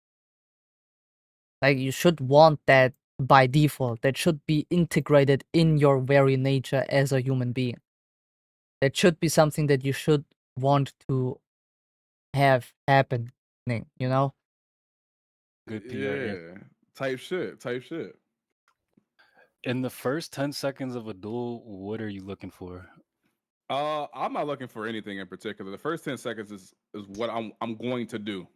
Like you should want that by default. That should be integrated in your very nature as a human being. That should be something that you should want to have happening, you know? Good PR Yeah. answer. Type shit. Type shit. In the first 10 seconds of a duel, what are you looking for? I'm not looking for anything in particular. The first 10 seconds is what I'm going to do,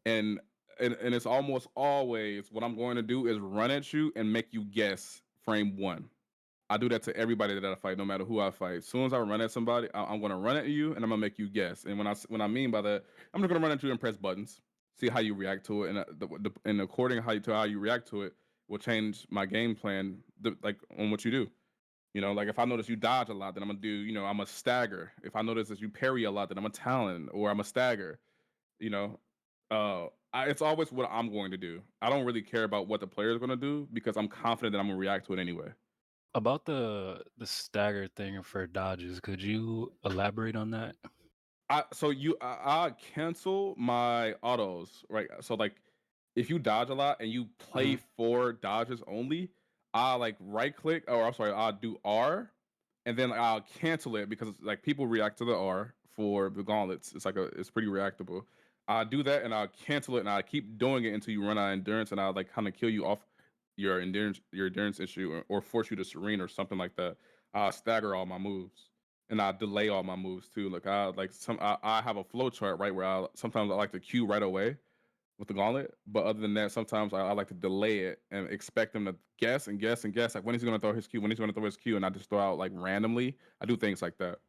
and and it's almost always what I'm going to do is run at you and make you guess frame one. I do that to everybody that I fight, no matter who I fight. As soon as I run at somebody, I'm going to run at you and I'm gonna make you guess. And when I mean by that, I'm just gonna run at you and press buttons, see how you react to it, and and according to how you react to it, will change my game plan, like on what you do. You know, like if I notice you dodge a lot, then I'm gonna do, I'm a stagger. If I notice that you parry a lot, then I'm a talon or I'm a stagger. You know, it's always what I'm going to do. I don't really care about what the player is gonna do because I'm confident that I'm gonna react to it anyway. About the stagger thing for dodges, could you elaborate on that? I cancel my autos, right? So like if you dodge a lot and you play Mhm. 4 dodges only, I like right click, or I'm sorry, I'll do R and then I'll cancel it because like people react to the R for the gauntlets. It's pretty reactable. I do that and I'll cancel it and I keep doing it until you run out of endurance and I'll like kind of kill you off your endurance issue, or force you to serene or something like that. I stagger all my moves and I delay all my moves too. Like I have a flow chart, right, where sometimes I like to queue right away. with the gauntlet. But other than that, sometimes I like to delay it and expect them to guess and guess and guess. Like when he's gonna throw his Q, when he's gonna throw his Q, and I just throw out like randomly. I do things like that.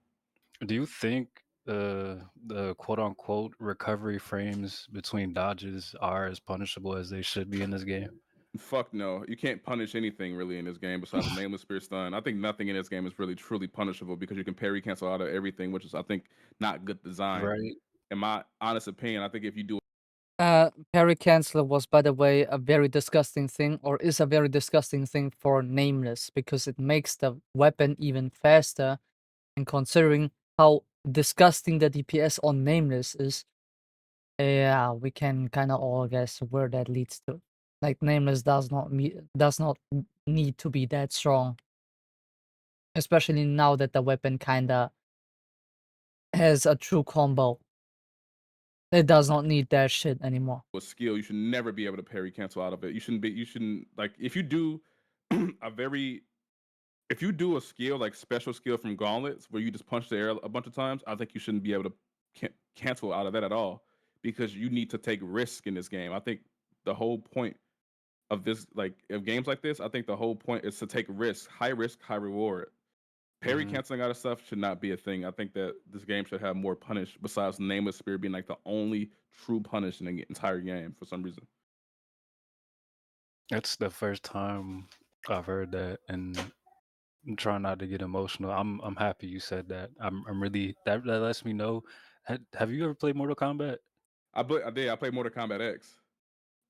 Do you think the quote unquote recovery frames between dodges are as punishable as they should be in this game? Fuck no, you can't punish anything really in this game besides a nameless spear stun. I think nothing in this game is really truly punishable because you can parry cancel out of everything, which is I think not good design. Right. In my honest opinion, I think if you do Parry cancel was, by the way, a very disgusting thing, or is a very disgusting thing for Nameless, because it makes the weapon even faster. And considering how disgusting the DPS on Nameless is, yeah, we can kind of all guess where that leads to. Like Nameless does not need to be that strong, especially now that the weapon kind of has a true combo. It does not need that shit anymore. a skill, you should never be able to parry cancel out of it. You shouldn't like if you do a very if you do a skill like special skill from gauntlets where you just punch the air a bunch of times, I think you shouldn't be able to cancel out of that at all because you need to take risk in this game. I think the whole point of this, like of games like this, I think the whole point is to take risk, high reward. Parry Mhm. canceling out of stuff should not be a thing. I think that this game should have more punish besides Nameless Spear being like the only true punish in the entire game for some reason. That's the first time I've heard that, and I'm trying not to get emotional. I'm happy you said that. I'm really that lets me know. Have you ever played Mortal Kombat? I did. I played Mortal Kombat X.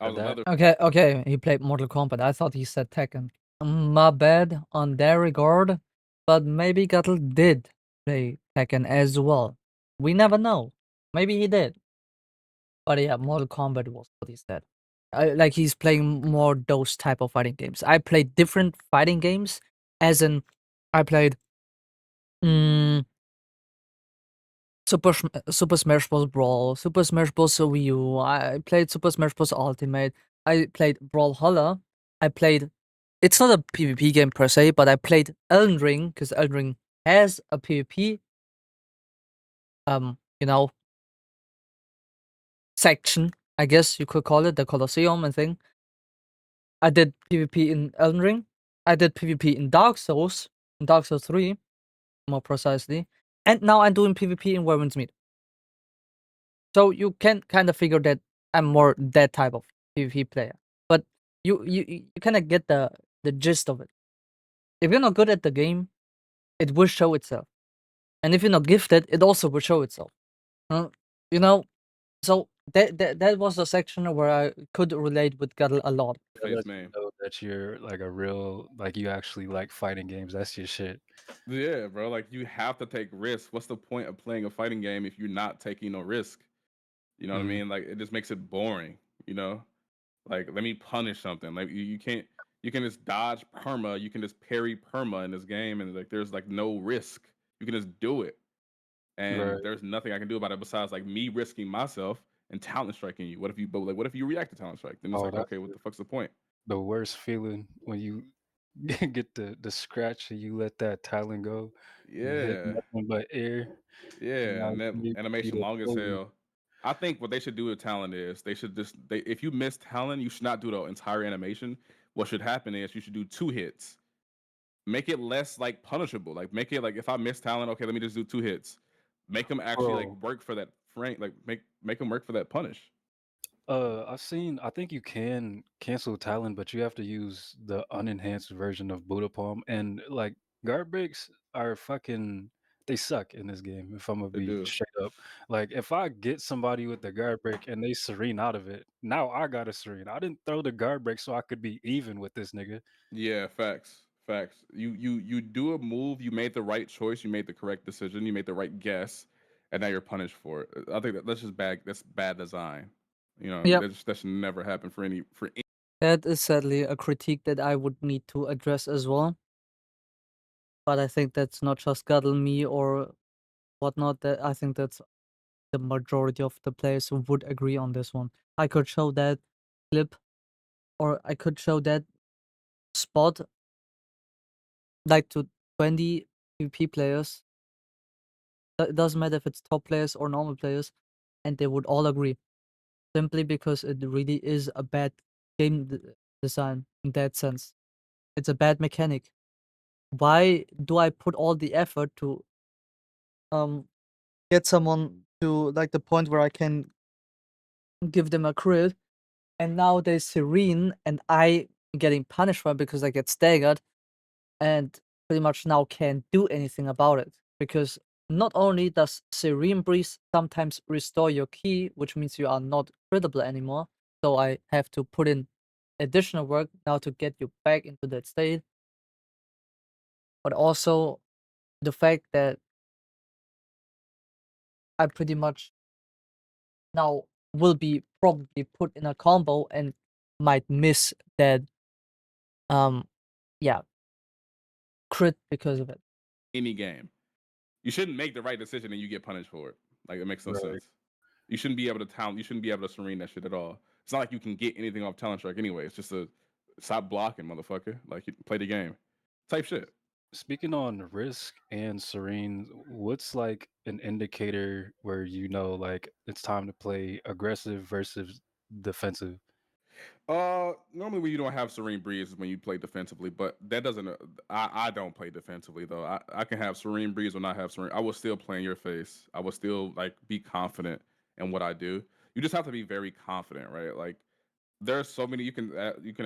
I was a That leather Okay, he played Mortal Kombat. I thought he said Tekken. My bad on that regard, but maybe Guddle did play Tekken as well. We never know. Maybe he did. But yeah, Mortal Kombat was what he said. Like he's playing more those type of fighting games. I played different fighting games, as in I played mm, Super Smash Bros. Brawl, Super Smash Bros. Wii U. I played Super Smash Bros. Ultimate. I played Brawlhalla. I played. It's not a PvP game per se, but I played Elden Ring because Elden Ring has a PvP. You know, section. I guess you could call it the Colosseum and thing. I did PvP in Elden Ring. I did PvP in Dark Souls 3, more precisely. And now I'm doing PvP in Wyvern's Meat. So you can kind of figure that I'm more that type of PvP player. But you kind of get the gist of it. If you're not good at the game, it will show itself. And if you're not gifted, it also will show itself. Uh, you know, so that was a section where I could relate with Guddle a lot. face lets me name. know that you're like a real like you actually like fighting games. That's your shit. Yeah, bro. Like you have to take risks. What's the point of playing a fighting game if you're not taking no risk? You know what I Mhm. mean? Like it just makes it boring. You know, like let me punish something. Like you can't. You can just dodge perma. You can just parry perma in this game, and like there's like no risk. You can just do it, and Right. there's nothing I can do about it besides like me risking myself and talent striking you. What if you? But like, what if you react to talent strike? Then it's Oh, like, that's okay, what the fuck's the point? the worst feeling when you get the scratch and you let that talon go and hit Yeah, nothing but air, and yeah, now and that you need animation to long as fully. hell. I think what they should do with talent is they should just they if you miss talent, you should not do the entire animation. What should happen is you should do two hits. Make it less like punishable. Like make it like if I miss talent, okay, let me just do two hits. Make them actually like Bro, work for that frame. Like make them work for that punish. I've seen. I think you can cancel Talon, but you have to use the unenhanced version of Buddha Palm. And like guard breaks are fucking. They suck in this game. If I'm gonna They be do. straight up, like if I get somebody with the guard break and they serene out of it, now I got a serene. I didn't throw the guard break so I could be even with this nigga. Yeah, facts. Facts. You do a move, you made the right choice, you made the correct decision, you made the right guess, and now you're punished for it. I think that's just bad. That's bad design. You know, Yep. that should never happen for any. That is sadly a critique that I would need to address as well. But I think that's not just Guddle me or whatnot. That I think that's the majority of the players who would agree on this one. I could show that clip, or I could show that spot like to 20 PvP players. It doesn't matter if it's top players or normal players, and they would all agree. simply because it really is a bad design in that sense. It's a bad mechanic. Why do I put all the effort to get someone to like the point where I can give them a crit, and now they serene and I getting punished for it because I get staggered and pretty much now can't do anything about it, because not only does Serene Breeze sometimes restore your key, which means you are not critable anymore, so I have to put in additional work now to get you back into that state, but also the fact that I pretty much now will be probably put in a combo and might miss that yeah crit because of it. Any game, you shouldn't make the right decision and you get punished for it. Like, it makes no Right. sense. You shouldn't be able to talent. You shouldn't be able to serene that shit at all. It's not like you can get anything off talent strike anyway. It's just a stop blocking, motherfucker. Like, you play the game, type shit. Speaking on risk and serene, what's like an indicator where you know like it's time to play aggressive versus defensive? Normally when you don't have serene breeze is when you play defensively, but that doesn't. I don't play defensively though. I can have serene breeze or not have serene. I will still play in your face. I will still like be confident in what I do. You just have to be very confident, right? Like, there's so many you can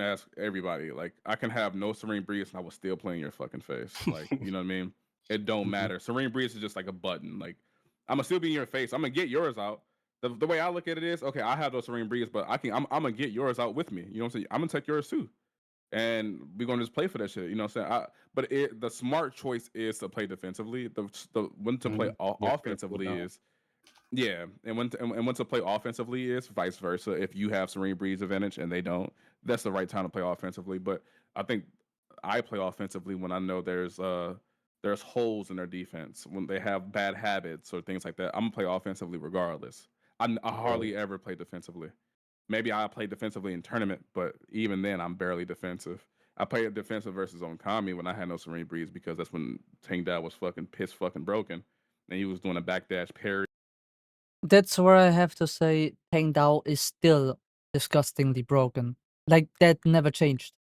ask everybody. Like, I can have no serene breeze and I will still play in your fucking face. Like, you know what I mean? It don't Mhm. matter. Serene breeze is just like a button. Like, I'm gonna still be in your face. I'm gonna get yours out. The way I look at it is, okay, I have those serene breeze, but I'm gonna get yours out with me. You know what I'm saying? I'm gonna take yours too, and we're gonna just play for that shit. You know what I'm saying? But the smart choice is to play defensively. The when to play Mhm. Yeah, critical offensively down. is, yeah, and when to play offensively is vice versa. If you have serene breeze advantage and they don't, that's the right time to play offensively. But I think I play offensively when I know there's holes in their defense, when they have bad habits or things like that. I'm gonna play offensively regardless. I Right. hardly ever play defensively. Maybe I play defensively in tournament, but even then I'm barely defensive. I played defensive versus on Kami when I had no serene breeze because that's when Tang Dao was fucking pissed fucking broken, and he was doing a backdash parry. That's where I have to say Tang Dao is still disgustingly broken. Like, that never changed.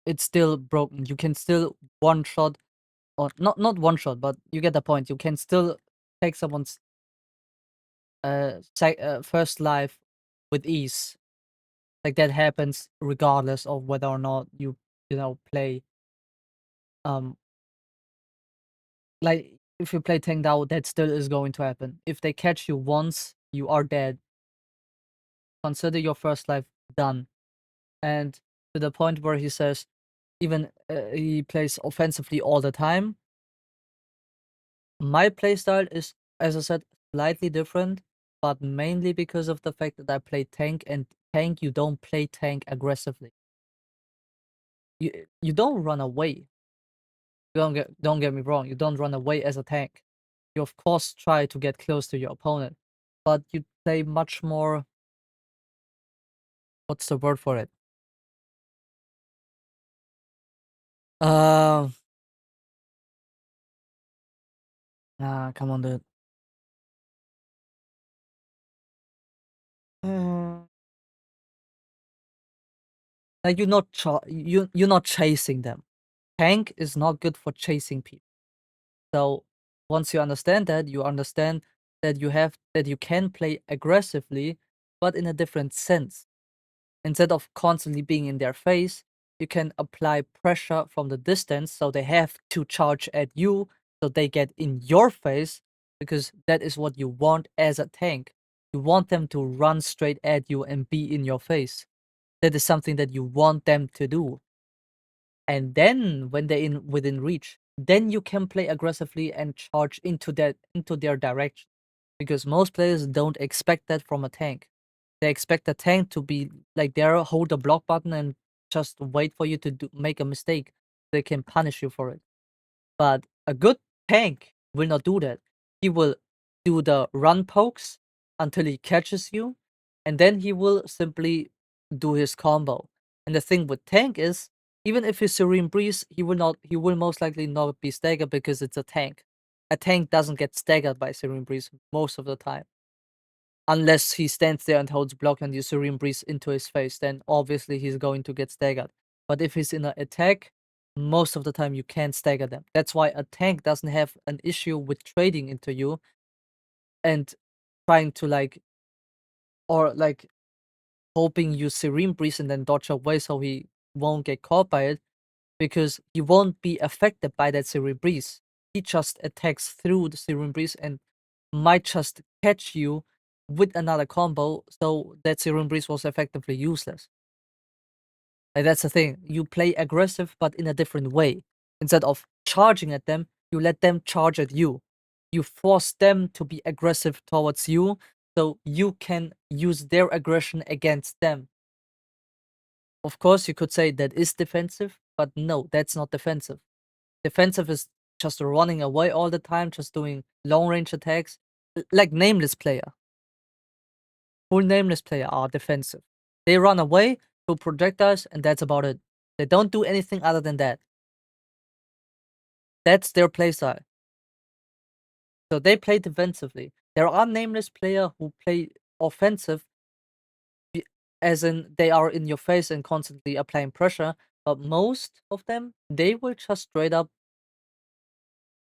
It's still broken. You can still one shot, or not one shot, but you get the point. You can still take someone's first life with ease. Like, that happens regardless of whether or not you play um like, if you play Tang Dao, that still is going to happen. If they catch you once, you are dead. Consider your first life done. And to the point where he says even he plays offensively all the time. My playstyle is, as I said, slightly different, but mainly because of the fact that I play tank, and tank, you don't play tank aggressively. You don't run away. Don't get me wrong. You don't run away as a tank. You of course try to get close to your opponent, but you play much more. What's the word for it? Uh, come on, dude. Uh, like, you're not chasing them. Tank is not good for chasing people. So once you understand that, you understand that you can play aggressively, but in a different sense. Instead of constantly being in their face, you can apply pressure from the distance, so they have to charge at you, so they get in your face, because that is what you want as a tank. You want them to run straight at you and be in your face. That is something that you want them to do. And then when they're in within reach, then you can play aggressively and charge into their direction. Because most players don't expect that from a tank. They expect a tank to be like there, hold the block button and just wait for you to make a mistake. They can punish you for it. But a good tank will not do that. He will do the run pokes until he catches you, and then he will simply do his combo. And the thing with tank is, even if he's Serene Breeze, he will most likely not be staggered because it's a tank. A tank doesn't get staggered by Serene Breeze most of the time. Unless he stands there and holds block and you Serene Breeze into his face, then obviously he's going to get staggered. But if he's in an attack, most of the time you can't stagger them. That's why a tank doesn't have an issue with trading into you and trying to hoping you Serene Breeze and then dodge away so he won't get caught by it, because he won't be affected by that Serene Breeze. He just attacks through the Serene Breeze and might just catch you with another combo, so that Serene Breeze was effectively useless. Like, that's the thing. You play aggressive, but in a different way. Instead of charging at them, you let them charge at you. You force them to be aggressive towards you, so you can use their aggression against them. Of course, you could say that is defensive, but no, that's not defensive. Defensive is just running away all the time, just doing long range attacks, like Nameless player. Full Nameless player are defensive. They run away to projectiles, and that's about it. They don't do anything other than that. That's their playstyle. So they play defensively. There are Nameless player who play offensive, as in they are in your face and constantly applying pressure. But most of them, they will just straight up,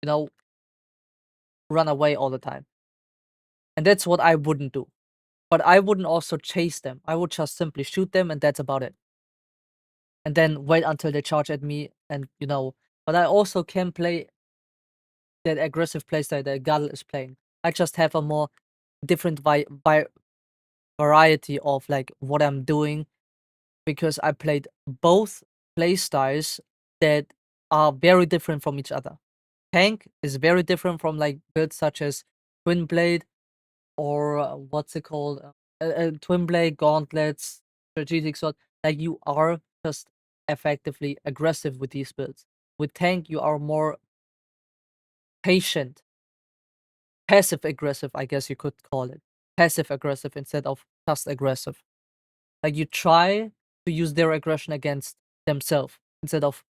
run away all the time. And that's what I wouldn't do. But I wouldn't also chase them. I would just simply shoot them, and that's about it. And then wait until they charge at me, and but I also can play that aggressive playstyle that Guddle is playing. I just have a more different variety of like what I'm doing, because I played both playstyles that are very different from each other. Tank is very different from like builds such as Twin Blade, or what's it called? Twin Blade, Gauntlets, Strategic Sword. Like, you are just effectively aggressive with these builds. With Tank, you are more patient, passive aggressive, I guess you could call it. Passive aggressive instead of just aggressive. Like, you try to use their aggression against themselves instead of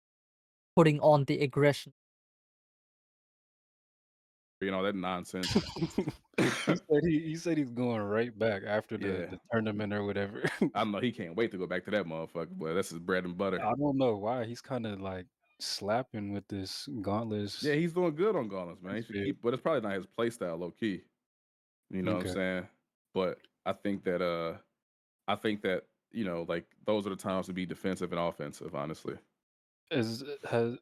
putting on the aggression. That nonsense. He said he's going right back after Yeah. the tournament or whatever. I don't know. He can't wait to go back to that motherfucker, but that's his bread and butter. I don't know why he's kind of like slapping with this gauntlets. Yeah, he's doing good on Gauntlets, man. He That's should it. keep, but it's probably not his play style, low key. You know what I'm Okay. saying? But I think that like those are the times to be defensive and offensive, honestly.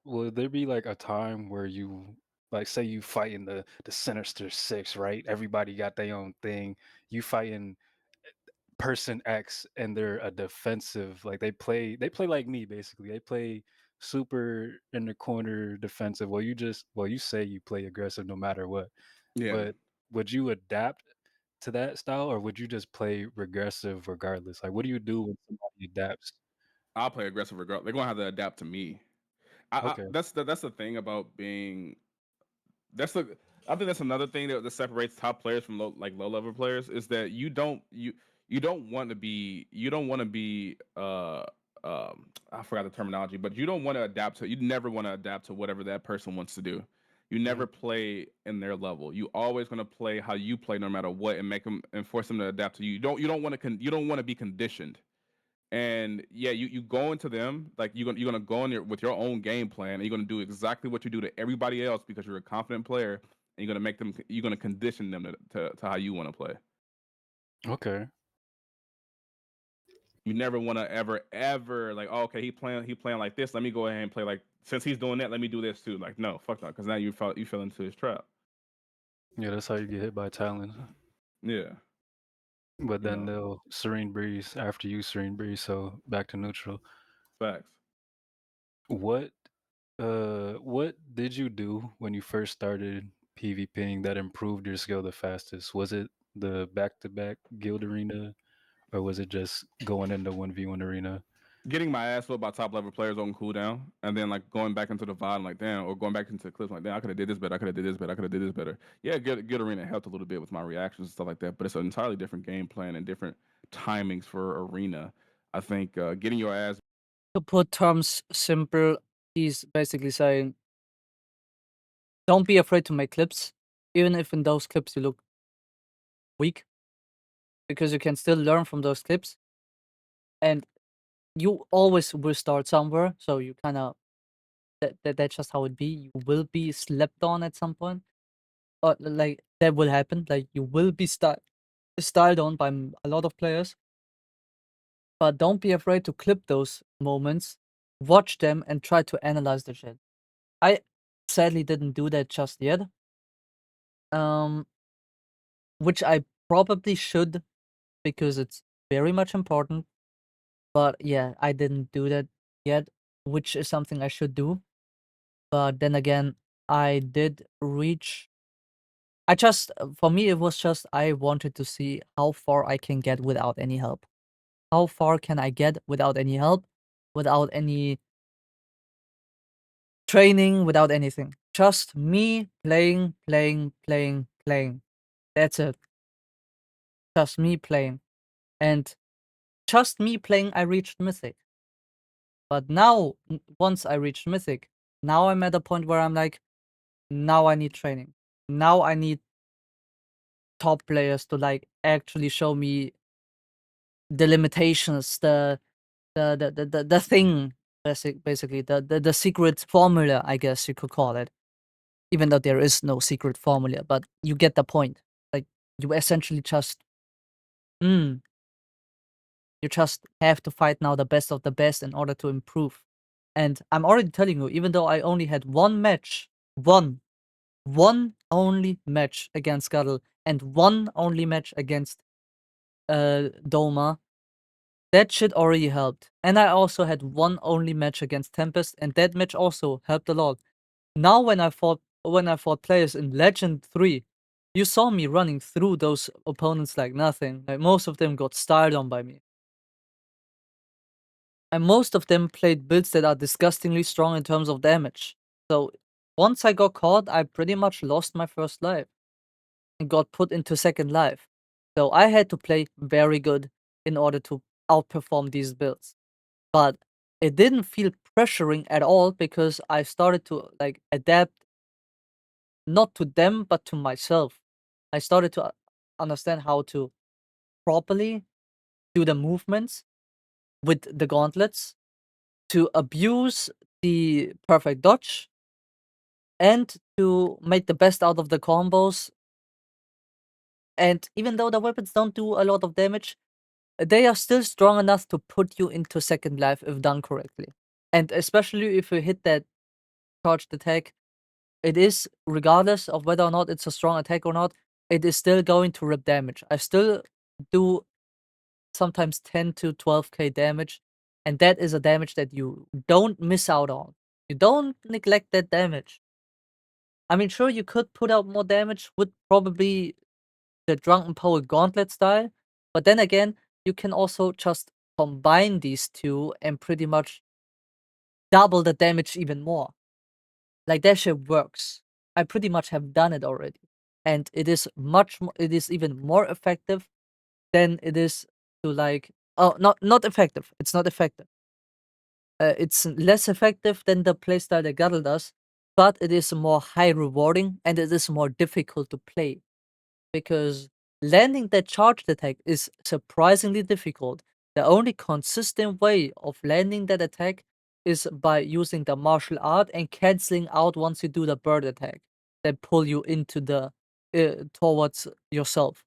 Will there be like a time where you, like, say you fighting the Sinister Six, right? Everybody got their own thing. You fighting person X and they're a defensive, like they play like me basically. They play super in the corner defensive. You say you play aggressive no matter what. Yeah. But would you adapt to that style, or would you just play regressive regardless? Like, what do you do when somebody adapts? I'll play aggressive regardless. They're gonna have to adapt to me. Okay. That's the thing about being. That's the. I think that's another thing that separates top players from low level players, is that you don't want to be I forgot the terminology, but you don't want to adapt to, you never want to adapt to whatever that person wants to do. You never Mhm. play in their level. You always going to play how you play no matter what, and make them and force them to adapt to you. You don't want to you don't want to be conditioned. And yeah, you go into them like you're gonna go in there with your own game plan, and you're gonna do exactly what you do to everybody else because you're a confident player, and you're gonna condition them to how you want to play. Okay. You never want to ever like, oh, okay, he playing like this. Let me go ahead and play like, since he's doing that, let me do this too. Like, no, fuck that, because now you fell into his trap. Yeah, that's how you get hit by talent. Yeah, But you then know, they'll serene breeze after you serene breeze, so back to neutral. facts. What what did you do when you first started PvPing that improved your skill the fastest? Was it the back-to-back guild arena, or was it just going into 1v1 arena? Getting my ass whipped by top level players on cooldown, and then like going back into the VOD and like, damn, or going back into the clips like, damn, I could have did this better. I could have did this better. I could have did this better. Yeah, good arena helped a little bit with my reactions and stuff like that, but it's an entirely different game plan and different timings for arena. I think getting your ass. To put terms simple, he's basically saying, don't be afraid to make clips, even if in those clips you look weak. because you can still learn from those clips, and you always will start somewhere. So you kind of that's just how it be. You will be slept on at some point, or like that will happen. Like you will be styled on by a lot of players, but don't be afraid to clip those moments, watch them, and try to analyze the shit. I sadly didn't do that just yet. Um, which I probably should, because it's very much important. But yeah, I didn't do that yet, which is something I should do. But then again, I did reach. I just, for me, it was just I wanted to see how far I can get without any help. How far can I get without any help, without any training, without anything? Just me playing, playing, playing, playing. That's it. Just me playing. And just me playing, I reached Mythic. But now, once I reached Mythic, now I'm at a point where I'm like, now I need training. Now I need top players to like actually show me the limitations, the thing, basically the secret formula, I guess you could call it. Even though there is no secret formula, but you get the point. Like you essentially just, mm, you just have to fight now the best of the best in order to improve. And I'm already telling you, even though I only had one match, one only match against Guddle and one only match against Doma, that shit already helped. And I also had one only match against Tempest, and that match also helped a lot. Now when I fought players in Legend 3, you saw me running through those opponents like nothing. Like most of them got styled on by me. And most of them played builds that are disgustingly strong in terms of damage. So once I got caught, I pretty much lost my first life and got put into second life. So I had to play very good in order to outperform these builds. But it didn't feel pressuring at all because I started to like adapt not to them but to myself. I started to understand how to properly do the movements with the gauntlets, to abuse the perfect dodge, and to make the best out of the combos. And even though the weapons don't do a lot of damage, they are still strong enough to put you into second life if done correctly. And especially if you hit that charged attack, it is, regardless of whether or not it's a strong attack or not, it is still going to rip damage. I still do sometimes 10 to 12k damage, and that is a damage that you don't miss out on. You don't neglect that damage. I mean, sure, you could put out more damage with probably the Drunken Poet Gauntlet style, but then again, you can also just combine these two and pretty much double the damage even more. Like that shit works. I pretty much have done it already, and it is it is even more effective than it is to like, oh, not effective. It's not effective. It's less effective than the playstyle that Guddle does, but it is more high rewarding and it is more difficult to play because landing that charged attack is surprisingly difficult. The only consistent way of landing that attack is by using the martial art and canceling out once you do the bird attack that pull you into the towards yourself.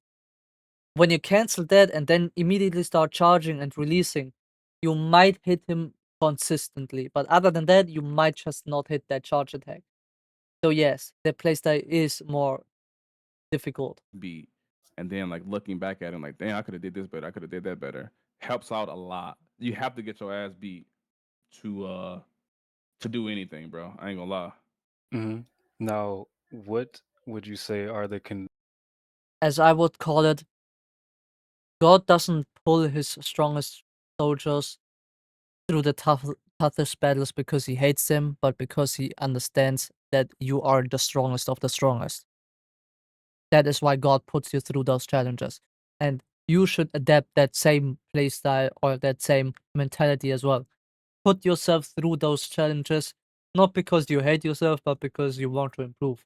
When you cancel that and then immediately start charging and releasing, you might hit him consistently. But other than that, you might just not hit that charge attack. So yes, the playstyle is more difficult. Beat, and then like looking back at him, like, damn, I could have did this better. I could have did that better. Helps out a lot. You have to get your ass beat to do anything, bro. I ain't gonna lie. Hmm. Now, what would you say are the As I would call it, God doesn't pull his strongest soldiers through the toughest battles because he hates them, but because he understands that you are the strongest of the strongest. That is why God puts you through those challenges. And you should adapt that same playstyle or that same mentality as well. Put yourself through those challenges, not because you hate yourself, but because you want to improve.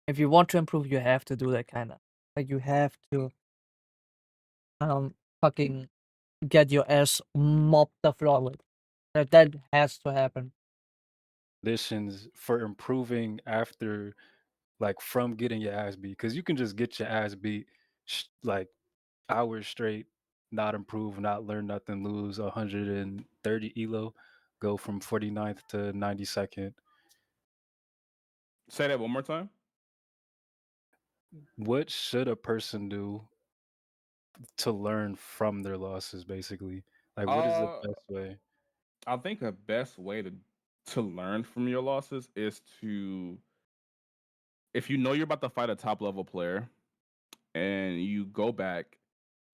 If you want to improve, you have to do that kind of. Like, you have to fucking get your ass mopped the floor with. That has to happen. Conditions for improving after, like, from getting your ass beat, because you can just get your ass beat like hours straight, not improve, not learn nothing, lose 130 elo, go from 49th to 92nd. Say that one more time. What should a person do to learn from their losses, basically? Like, what is the Uh, best way? I think a best way to learn from your losses is to, if you know you're about to fight a top level player, and you go back,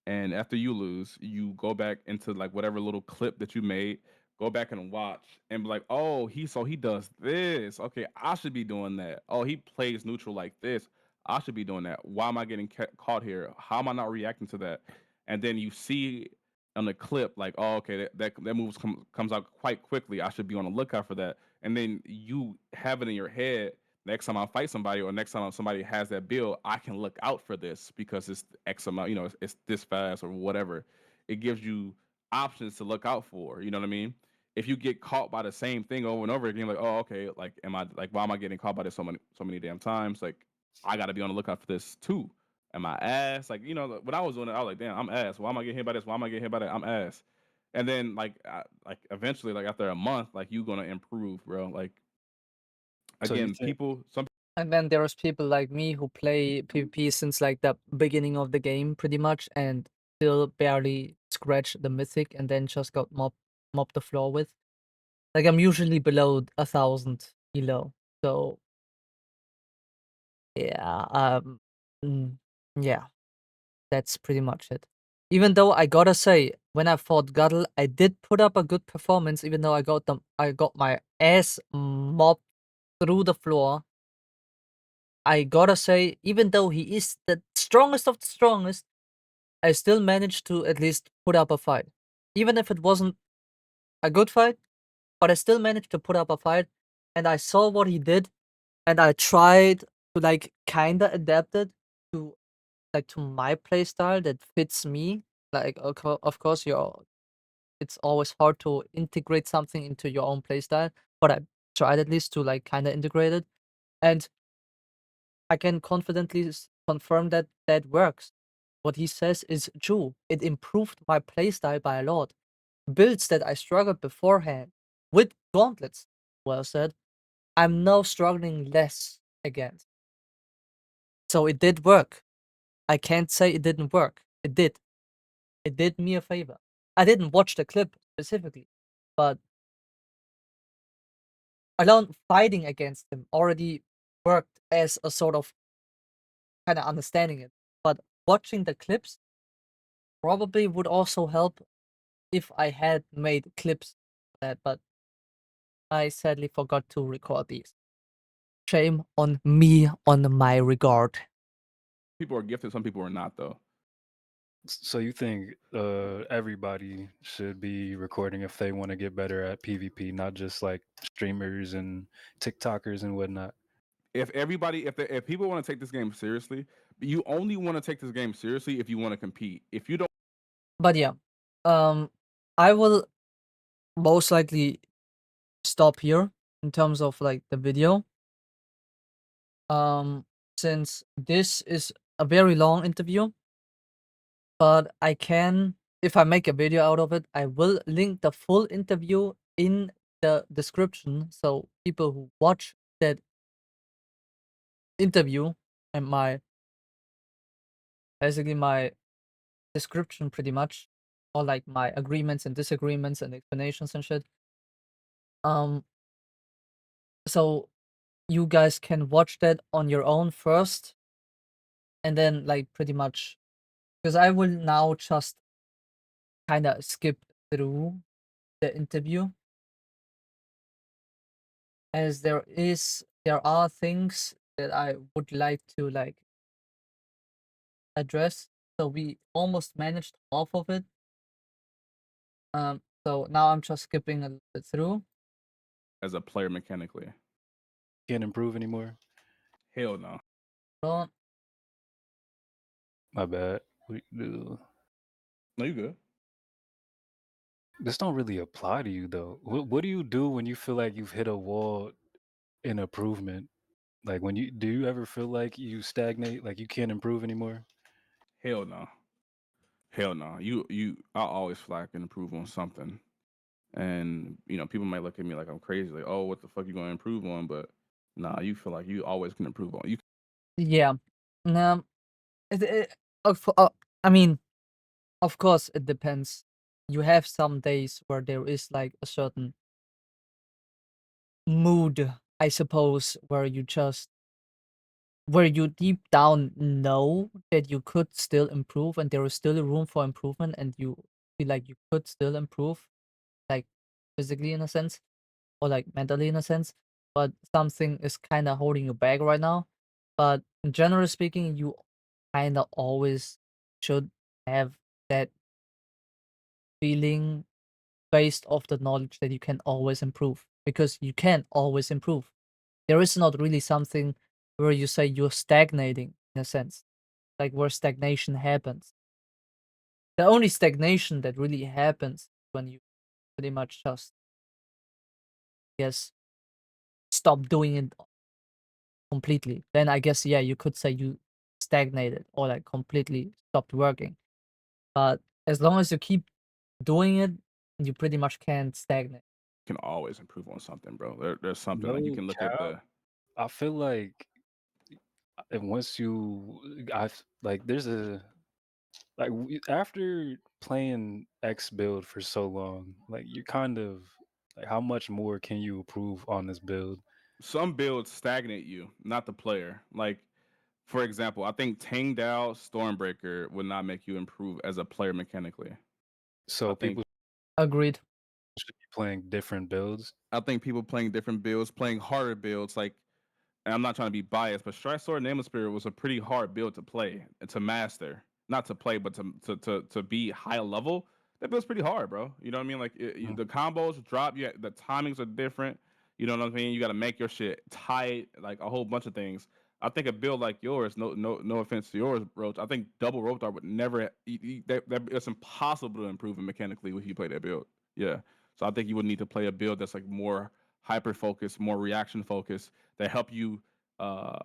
and after you lose, you go back into like whatever little clip that you made, go back and watch and be like, oh, he does this. Okay, I should be doing that. Oh, he plays neutral like this. I should be doing that. Why am I getting caught here? How am I not reacting to that? And then you see on the clip like, oh, okay, that move comes out quite quickly. I should be on the lookout for that. And then you have it in your head, next time I fight somebody or next time somebody has that build, I can look out for this because it's X amount, it's this fast or whatever. It gives you options to look out for. You know what I mean? If you get caught by the same thing over and over again, like, oh, okay, like, why am I getting caught by this so many damn times? Like, I got to be on the lookout for this too. Am I ass? Like, when I was doing it, I was like, damn, I'm ass. Why am I getting hit by this? Why am I getting hit by that? I'm ass. And then like eventually, like after a month, like you gonna improve, bro. Like So you again, think some And then there's people like me who play PvP since like the beginning of the game pretty much and still barely scratch the mythic and then just got mopped the floor with. Like I'm usually below 1,000 elo. So yeah, mm, yeah, that's pretty much it. Even though I gotta say, when I fought Guddle, I did put up a good performance, even though I got my ass mopped through the floor. I gotta say, even though he is the strongest of the strongest, I still managed to at least put up a fight. Even if it wasn't a good fight, but I still managed to put up a fight, and I saw what he did, and I tried to like kinda adapt it to to my playstyle that fits me. Like of course it's always hard to integrate something into your own playstyle, but I tried at least to like kinda integrate it. And I can confidently confirm that that works. What he says is true. It improved my playstyle by a lot. Builds that I struggled beforehand with gauntlets, well said, I'm now struggling less against. So it did work. I can't say it didn't work. It did. It did me a favor. I didn't watch the clip specifically, but alone fighting against him already worked as a sort of kind of understanding it. But watching the clips probably would also help if I had made clips for that, but I sadly forgot to record these. Shame on me on my regard. people are gifted, some people are not though. so you think everybody should be recording if they want to get better at PvP, not just like streamers and TikTokers and whatnot? If people want to take this game seriously, you only want to take this game seriously if you want to compete. If you don't, But yeah, I will most likely stop here in terms of like the video. Since this is a very long interview, but I can, if I make a video out of it, I will link the full interview in the description so people who watch that interview and my description pretty much, or like my agreements and disagreements and explanations and shit. Um, so you guys can watch that on your own first, and then like pretty much, because I will now just kind of skip through the interview, as there are things that I would like to like address. So we almost managed half of it. So now I'm just skipping a little bit through. as a player mechanically, Can't improve anymore? hell no. So My bad. We do. No, you good. This don't really apply to you though. What do you do when you feel like you've hit a wall in improvement? Like when you do you ever feel like you stagnate, like you can't improve anymore? Hell no. Hell no. I always feel like I can improve on something. And people might look at me like I'm crazy, like, oh, what the fuck you gonna improve on? But nah, you feel like you always can improve on. You Yeah. No, of, I mean, of course, it depends. You have some days where there is like a certain mood, I suppose, where you deep down know that you could still improve and there is still room for improvement and you feel like you could still improve, like physically in a sense or like mentally in a sense, but something is kind of holding you back right now. But generally speaking, you kind of always should have that feeling based off the knowledge that you can always improve because you can always improve. There is not really something where you say you're stagnating in a sense, like where stagnation happens. The only stagnation that really happens when you pretty much just, yes, stop doing it completely. Then I guess, yeah, you could say you stagnated or like completely stopped working. But as long as you keep doing it, you pretty much can't stagnate. can always improve on something, bro. There's something like you No can look at cap. the I feel like and once you like there's a like after playing X build for so long, like you kind of like how much more can you improve on this build? some builds stagnate you, not the player. Like for example, I think Tangdao Stormbreaker would not make you improve as a player mechanically. I So think people Agreed. should be playing different builds. I think people playing different builds, playing harder builds, like, and I'm not trying to be biased, but Strike Sword Nameless Spirit was a pretty hard build to play and to master. Not to play, but to be high level. That build's pretty hard, bro. You know what I mean? Like Mhm. the combos drop. Yeah, the timings are different. You know what I mean? You got to make your shit tight, like a whole bunch of things. I think a build like yours, no offense to yours, Roach. I think double rope dart would never. It's impossible to improve it mechanically if you play that build. Yeah. So I think you would need to play a build that's like more hyper focused, more reaction focused, that help you. Uh,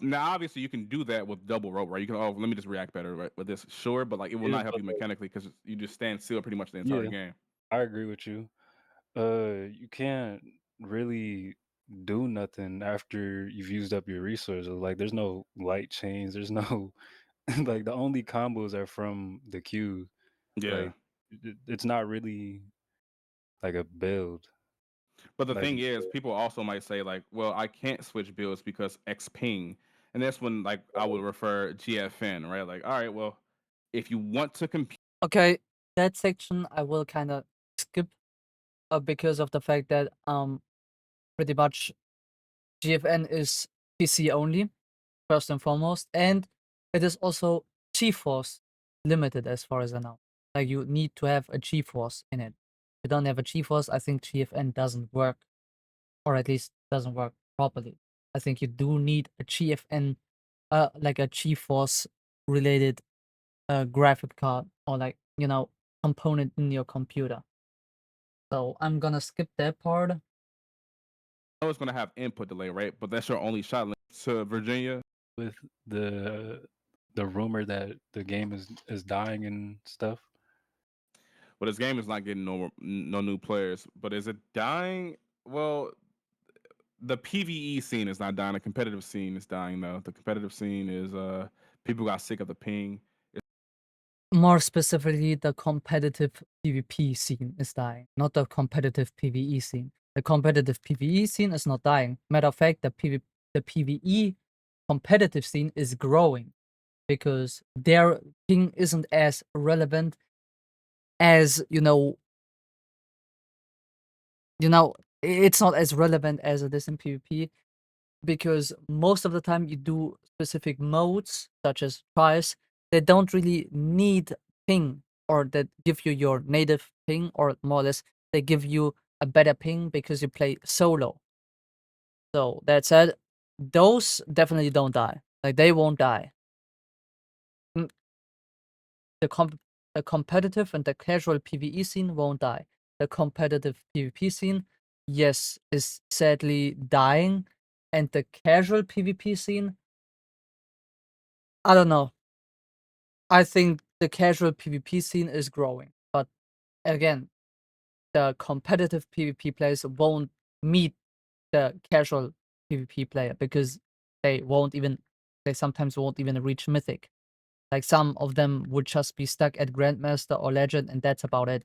Now, obviously, you can do that with double rope, right? You can, oh, let me just react better, right? With this, sure, but like it will Yeah, not help but you mechanically because you just stand still pretty much the entire yeah, game. I agree with you. You can't really do nothing after you've used up your resources. Like, there's no light chains. There's no like the only combos are from the queue. Yeah. Like, it's not really like a build. But the Like, thing is, people also might say like, well, I can't switch builds because X ping, and that's when like I would refer GFN, right? Like, all right, well, if you want to compete, Okay, that section I will kind of skip because of the fact that pretty much GFN is PC only first and foremost, and it is also GeForce limited as far as I know. Like you need to have a GeForce in it. If you don't have a GeForce, I think GFN doesn't work, or at least doesn't work properly. I think you do need a GFN, like a GeForce related graphic card or like component in your computer. So I'm gonna skip that part. I know it's gonna have input delay, right? But that's your only shot to Virginia. with the the rumor that the game is dying and stuff. Well, this game is not getting no new players. But is it dying? Well, the PVE scene is not dying. The competitive scene is dying though. The competitive scene is people got sick of the ping. More specifically, the competitive PvP scene is dying, not the competitive PvE scene. The competitive PvE scene is not dying. Matter of fact, the PvE competitive scene is growing because their ping isn't as relevant as it's not as relevant as it is in PvP because most of the time you do specific modes such as tries that don't really need ping or that give you your native ping, or more or less they give you a better ping because you play solo. So that said, those definitely don't die. Like they won't die. Mm, The the competitive and the casual PvE scene won't die. The competitive PvP scene, yes, is sadly dying, and the casual PvP scene, I don't know. I think the casual PvP scene is growing, but again, the competitive PvP players won't meet the casual PvP player because they sometimes won't even reach Mythic. Like some of them would just be stuck at Grandmaster or Legend, and that's about it.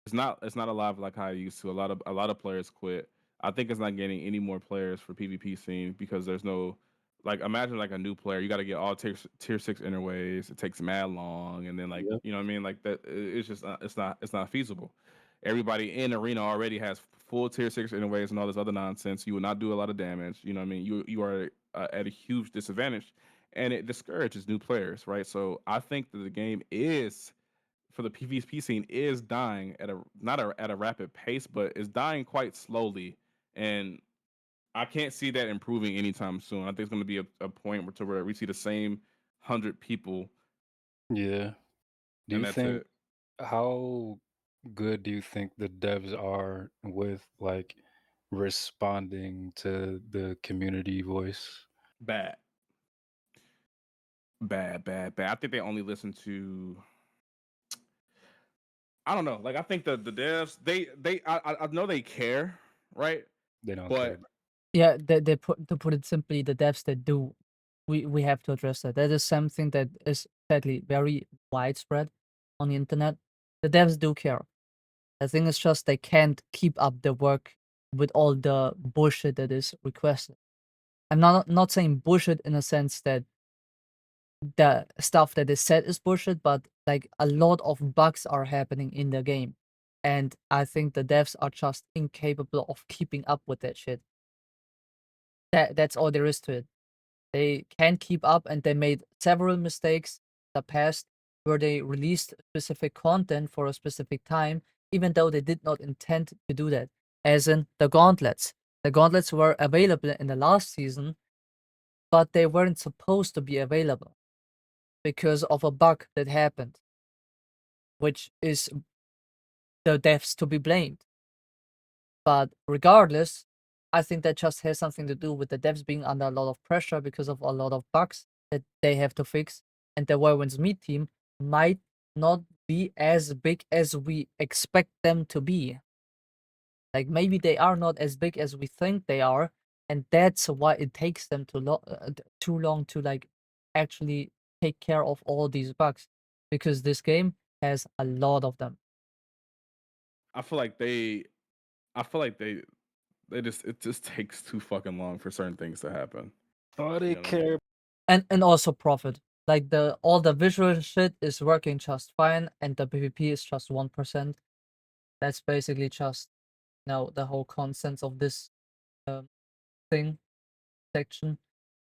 It's not alive like how I used to. A lot of players quit. I think it's not getting any more players for PvP scene because there's no like imagine like a new player, you got to get all tier 6 interways. It takes mad long, and then like Yep. you know what I mean, like that. It's just it's not feasible. Everybody in arena already has full tier 6 interways and all this other nonsense. You will not do a lot of damage. You know what I mean. You are at a huge disadvantage, and it discourages new players, right? So I think that the game is for the PvP scene is dying at a not at a rapid pace, but is dying quite slowly, and I can't see that improving anytime soon. I think it's going to be a point where we see the same 100 people, Yeah. Do and you that's think it. how good do you think the devs are with like responding to the community voice? Bad, bad. I think they only listen to. I don't know. Like I think the devs I know they care, right? They don't care. But Yeah, they put to put it simply, the devs that do, we have to address that. That is something that is sadly very widespread on the internet. The devs do care. The thing is just they can't keep up the work with all the bullshit that is requested. I'm not saying bullshit in a sense that the stuff that is said is bullshit, but like a lot of bugs are happening in the game. And I think the devs are just incapable of keeping up with that shit. That's all there is to it. They can't keep up, and they made several mistakes in the past where they released specific content for a specific time, even though they did not intend to do that. As in the gauntlets. The gauntlets were available in the last season, but they weren't supposed to be available because of a bug that happened, which is the devs to be blamed. But regardless, I think that just has something to do with the devs being under a lot of pressure because of a lot of bugs that they have to fix. And the Whirlwind's Meat team might not be as big as we expect them to be. Like maybe they are not as big as we think they are, and that's why it takes them too long to like actually take care of all these bugs, because this game has a lot of them. I feel like they just it just takes too fucking long for certain things to happen. Oh, they You know what I mean? care. And also profit. Like all the visual shit is working just fine, and the PvP is just 1%. That's basically just the whole consensus of this thing section.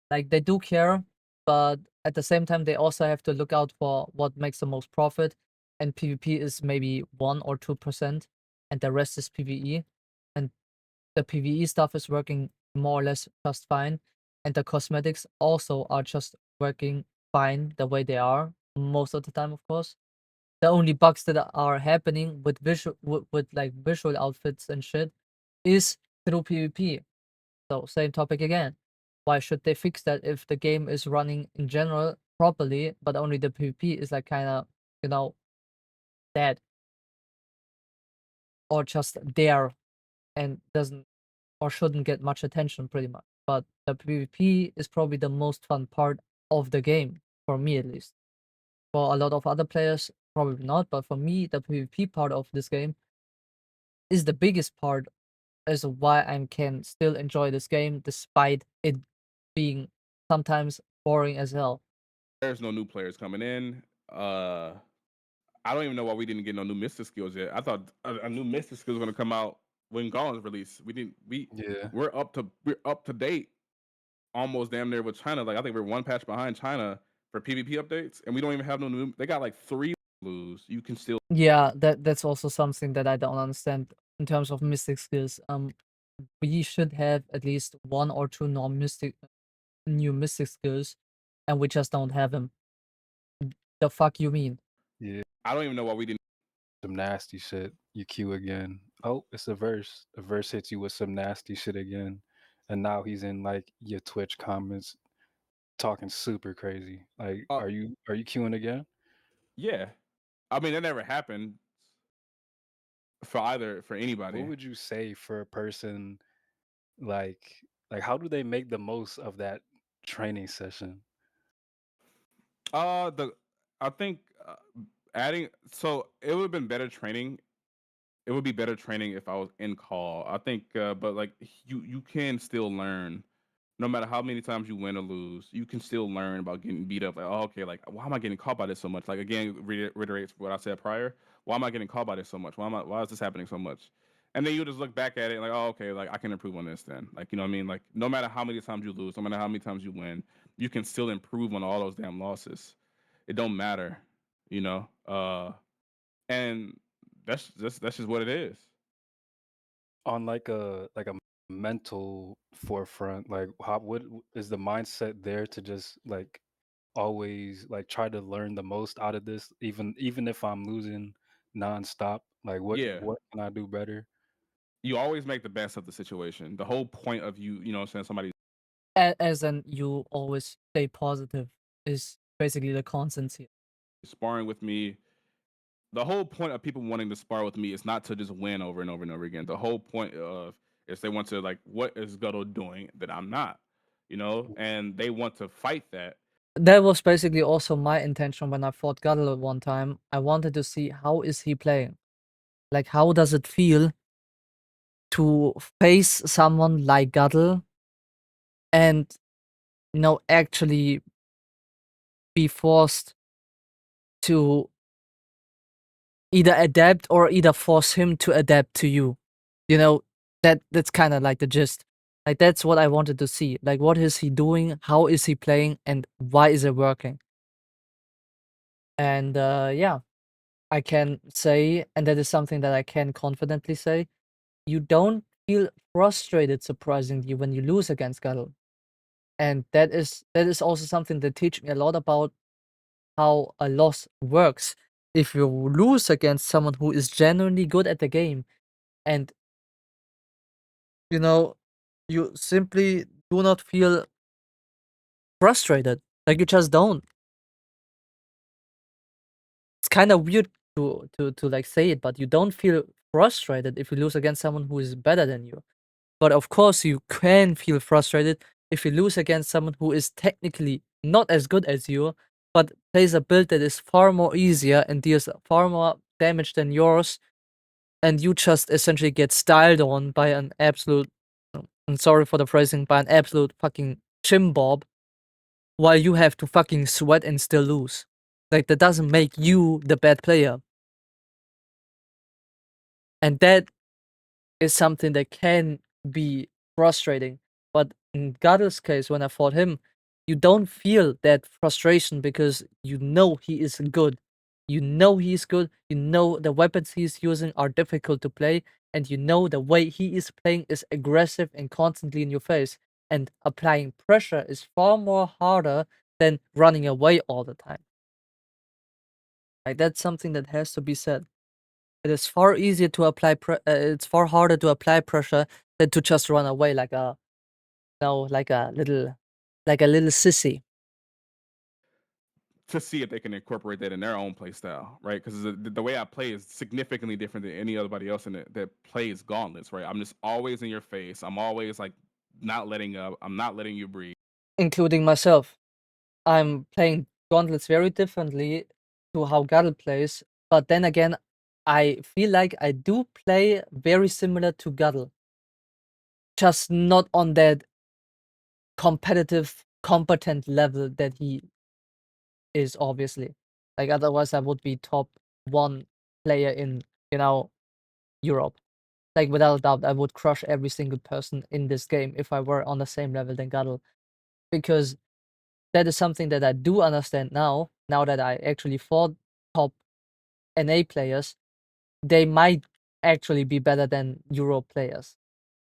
Like they do care, but at the same time they also have to look out for what makes the most profit. And PvP is maybe 1 or 2%, and the rest is PvE. And the PvE stuff is working more or less just fine, and the cosmetics also are just working fine the way they are most of the time, of course. The only bugs that are happening with with like visual outfits and shit is through PvP. So same topic again. Why should they fix that if the game is running in general properly, but only the PvP is like kind of, dead or just there and doesn't or shouldn't get much attention pretty much. But the PvP is probably the most fun part of the game, for me at least. For a lot of other players, probably not, but for me, the PvP part of this game is the biggest part as to why I can still enjoy this game despite it being sometimes boring as hell. There's no new players coming in. I don't even know why we didn't get no new Mystic skills yet. I thought a new Mystic skill was gonna come out when Gauntlet's released. We didn't. Yeah. We're up to date, almost damn near with China. Like I think we're one patch behind China for PvP updates, and we don't even have no new. They got like 3 lose. You can still. Yeah, that's also something that I don't understand in terms of mystic skills. We should have at least 1 or 2 new mystic skills, and we just don't have them. The fuck you mean? Yeah, I don't even know why we didn't. some nasty shit. You cue again. Oh, it's a verse. The verse hits you with some nasty shit again, and now he's in like your Twitch comments talking super crazy. Like, Uh, are you queuing again? yeah, I mean that never happened for What anybody. would you say for a person like how do they make the most of that training session? The I think adding so it would have been better training. It would be better training if I was in call. I think, but like you can still learn no matter how many times you win or lose, you can still learn about getting beat up. Like, oh, okay, like why am I getting caught by this so much? Like again, reiterates what I said prior. Why am I getting caught by this so much? Why is this happening so much? And then you just look back at it and like, oh, okay, like I can improve on this then. Like, you know what I mean? Like no matter how many times you lose, no matter how many times you win, you can still improve on all those damn losses. It don't matter, you know? And that's just what it is. On like a mental forefront, like how is the mindset there to just like always like try to learn the most out of this, even if I'm losing nonstop? Like Yeah. what can I do better? You always make the best of the situation. The whole point of you know what I'm saying, somebody As in, you always stay positive is basically the constant here. sparring with me. The whole point of people wanting to spar with me is not to just win over and over and over again. The whole point of is they want to like, what is Guddle doing that I'm not? You know, and they want to fight that. That was basically also my intention when I fought Guddle one time. I wanted to see how is he playing. Like, how does it feel to face someone like Guddle and, actually be forced to either adapt or either force him to adapt to you. You know, that's kind of like the gist. Like, that's what I wanted to see. Like, what is he doing? How is he playing? And why is it working? And yeah, I can say, and that is something that I can confidently say, you don't feel frustrated surprisingly when you lose against Guddle. And that is also something that teach me a lot about how a loss works. If you lose against someone who is genuinely good at the game and you know you simply do not feel frustrated, like you just don't. It's kind of weird to like say it, but you don't feel frustrated if you lose against someone who is better than you. But of course, you can feel frustrated if you lose against someone who is technically not as good as you, but plays a build that is far more easier and deals far more damage than yours, and you just essentially get styled on by an absolute, I'm sorry for the phrasing, by an absolute fucking chimbob, while you have to fucking sweat and still lose. Like, that doesn't make you the bad player. And that is something that can be frustrating. But in Guddle's case, when I fought him, you don't feel that frustration because you know he is good. You know he's good. You know the weapons he's using are difficult to play. And you know the way he is playing is aggressive and constantly in your face. And applying pressure is far more harder than running away all the time. Like, that's something that has to be said. It is far easier to apply. It's far harder to apply pressure than to just run away like a, like a little sissy. To see if they can incorporate that in their own play style, right? Because the way I play is significantly different than anybody else in it that plays gauntlets, right? I'm just always in your face. I'm always like not letting up. I'm not letting you breathe. Including myself. I'm playing gauntlets very differently to how Guddle plays, but then again, I feel like I do play very similar to Guddle, just not on that competitive, competent level that he is, obviously. Like, otherwise, I would be top one player in, Europe. Like, without a doubt, I would crush every single person in this game if I were on the same level than Guddle. Because that is something that I do understand now that I actually fought top NA players, they might actually be better than Euro players.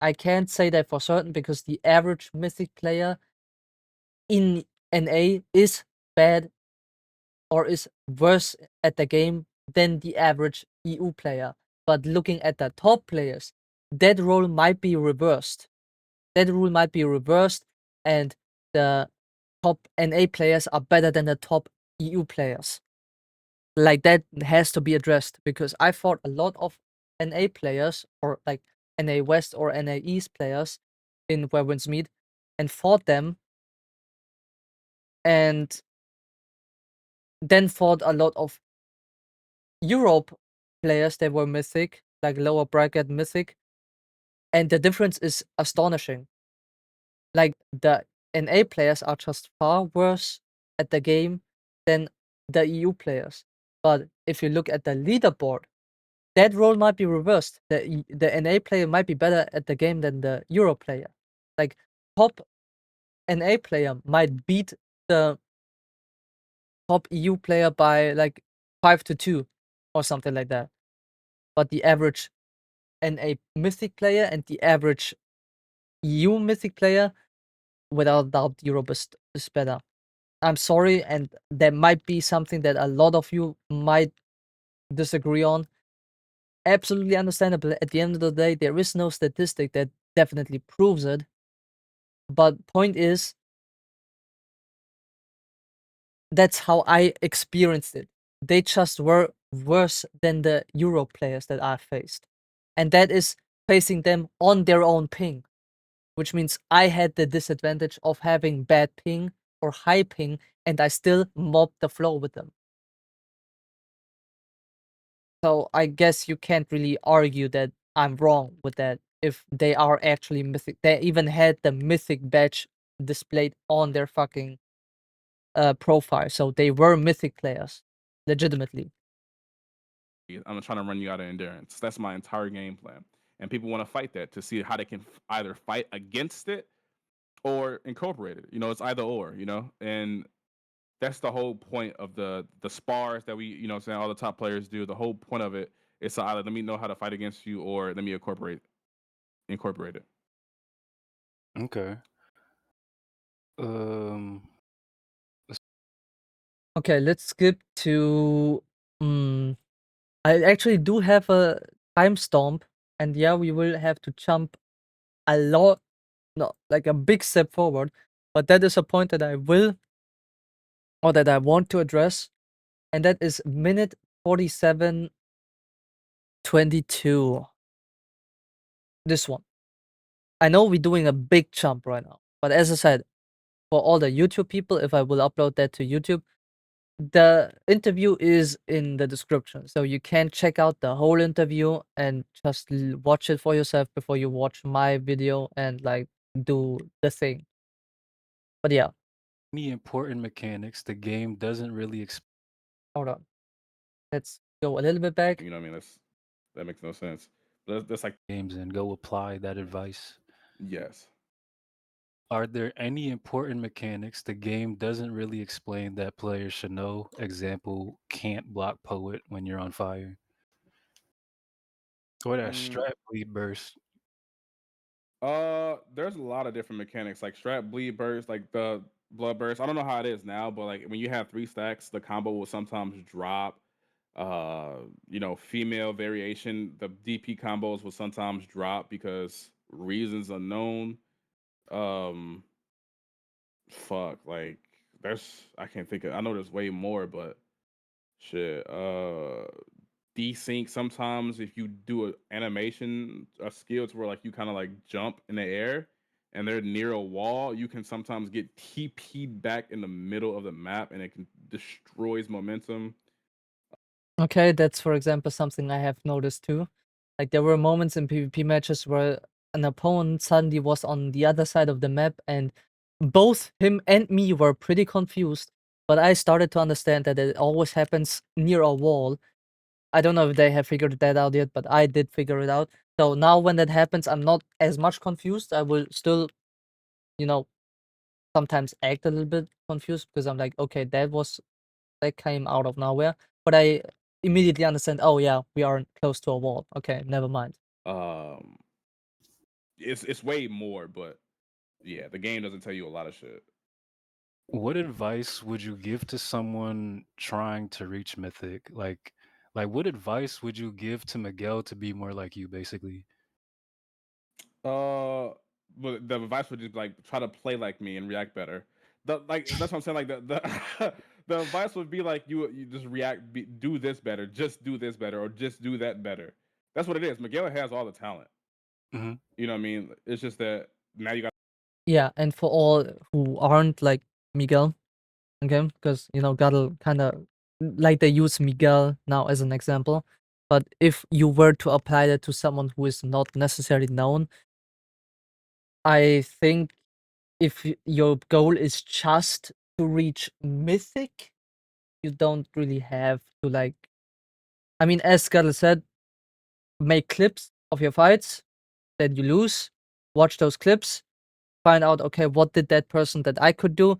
I can't say that for certain because the average Mythic player in NA is bad or is worse at the game than the average EU player. But looking at the top players, that role might be reversed. That rule might be reversed, and the top NA players are better than the top EU players. Like, that has to be addressed, because I fought a lot of NA players, or like NA West or NA East players in Where Winds Meet, and fought them, and then fought a lot of Europe players that were mythic, like lower bracket mythic, and the difference is astonishing. Like, the NA players are just far worse at the game than the EU players. But if you look at the leaderboard, that role might be reversed. The NA player might be better at the game than the Euro player. Like, top NA player might beat the top EU player by like 5-2 or something like that. But the average NA mythic player and the average EU mythic player, without doubt, Europe is better. I'm sorry, and there might be something that a lot of you might disagree on. Absolutely understandable. At the end of the day, there is no statistic that definitely proves it. But point is, that's how I experienced it. They just were worse than the Euro players that I faced. And that is facing them on their own ping, which means I had the disadvantage of having bad ping or high ping, and I still mobbed the floor with them. So I guess you can't really argue that I'm wrong with that if they are actually mythic. They even had the mythic badge displayed on their fucking profile, so they were mythic players, legitimately. I'm trying to run you out of endurance. That's my entire game plan. And people want to fight that to see how they can either fight against it or incorporate it. You know, it's either or, you know? And that's the whole point of the spars that we, you know what I'm saying, all the top players do. The whole point of it is to either let me know how to fight against you or let me incorporate it. Okay. Um, Okay, let's skip to. I actually do have a time stomp, and yeah, we will have to jump a lot, no, like a big step forward. But that is a point that I will, or that I want to address, and that is minute 47:22. This one. I know we're doing a big jump right now, but as I said, for all the YouTube people, if I will upload that to YouTube, the interview is in the description, so you can check out the whole interview and just watch it for yourself before you watch my video and like do the thing. But yeah, any important mechanics the game doesn't really explain hold on. Let's go a little bit back. You know what I mean? That makes no sense. But that's like, games and go apply that advice. yes. Are there any important mechanics the game doesn't really explain that players should know? Example, can't block poet when you're on fire. Or that Mm, strat bleed burst. there's a lot of different mechanics like strap bleed burst, like the blood burst. I don't know how it is now, but like when you have 3 stacks, the combo will sometimes drop. You know, female variation, the DP combos will sometimes drop because reasons unknown. Um, fuck, like there's I can't think of. I know there's way more, but shit. Desync sometimes if you do a skill to where like you kind of like jump in the air and they're near a wall, you can sometimes get TP'd back in the middle of the map and it can destroys momentum. Okay, that's for example something I have noticed too. Like, there were moments in PvP matches where an opponent suddenly was on the other side of the map, and both him and me were pretty confused. But I started to understand that it always happens near a wall. I don't know if they have figured that out yet, but I did figure it out. So now when that happens, I'm not as much confused. I will still, you know, sometimes act a little bit confused because I'm like, okay, that came out of nowhere. But I immediately understand, oh yeah, we are close to a wall. Okay, never mind. Um, it's way more, but yeah, the game doesn't tell you a lot of shit. What advice would you give to someone trying to reach Mythic? What advice would you give to Miguel to be more like you, basically? Uh, but the advice would just be, like, try to play like me and react better. That's what I'm saying. Like the the advice would be like you just do this better, just do this better, or just do that better. That's what it is. Miguel has all the talent. Hmm. You know what I mean? It's just that now you got. Yeah, and for all who aren't like Miguel, okay, because Guddle kind of like they use Miguel now as an example, but if you were to apply that to someone who is not necessarily known, I think if your goal is just to reach Mythic, you don't really have to like. I mean, as Guddle said, make clips of your fights that you lose, watch those clips, find out, okay, what did that person that I could do?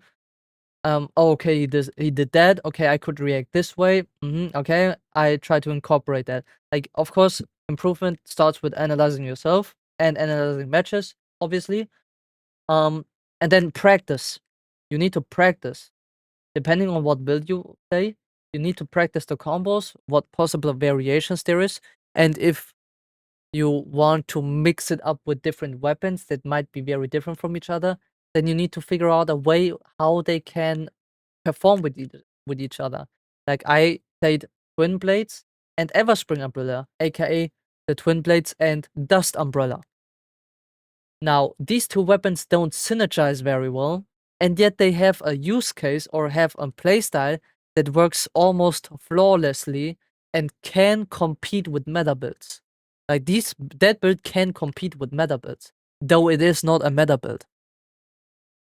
Oh, okay, he did that. Okay, I could react this way. Okay, I try to incorporate that. Like, of course, improvement starts with analyzing yourself and analyzing matches, obviously. Um, and then practice. You need to practice. Depending on what build you play, you need to practice the combos, what possible variations there is, and if you want to mix it up with different weapons that might be very different from each other, then you need to figure out a way how they can perform with each other. Like I played Twin Blades and Everspring Umbrella, aka the Twin Blades and Dust Umbrella. Now, these two weapons don't synergize very well, and yet they have a use case or have a playstyle that works almost flawlessly and can compete with meta builds. Like that build can compete with meta builds, though it is not a meta build.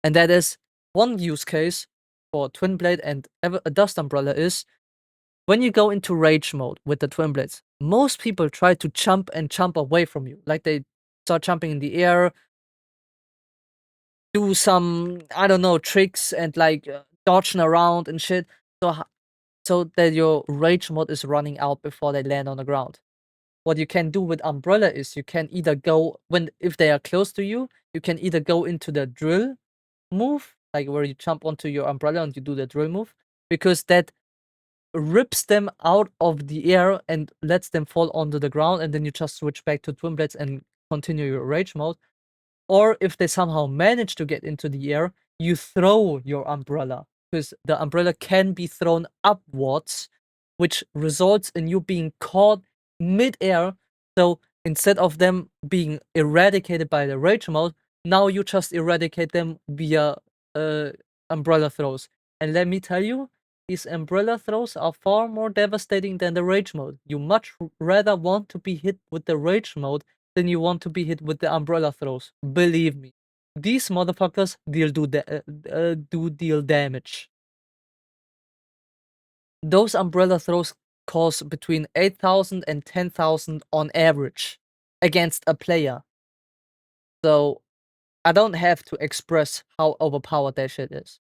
And that is one use case for Twin Blade and Dust Umbrella is when you go into rage mode with the Twin Blades, most people try to jump away from you. Like they start jumping in the air, do some, I don't know, tricks and like dodging around and shit. So that your rage mode is running out before they land on the ground. What you can do with Umbrella is you can either go if they are close to you, you can either go into the drill move, like where you jump onto your umbrella and you do the drill move, because that rips them out of the air and lets them fall onto the ground, and then you just switch back to Twin Blades and continue your rage mode. Or if they somehow manage to get into the air, you throw your umbrella, because the umbrella can be thrown upwards, which results in you being caught mid-air. So instead of them being eradicated by the rage mode, now you just eradicate them via umbrella throws. And let me tell you, these umbrella throws are far more devastating than the rage mode. You much rather want to be hit with the rage mode than you want to be hit with the umbrella throws. Believe me, these motherfuckers do deal damage. Those umbrella throws cost between 8,000 and 10,000 on average against a player. So I don't have to express how overpowered that shit is.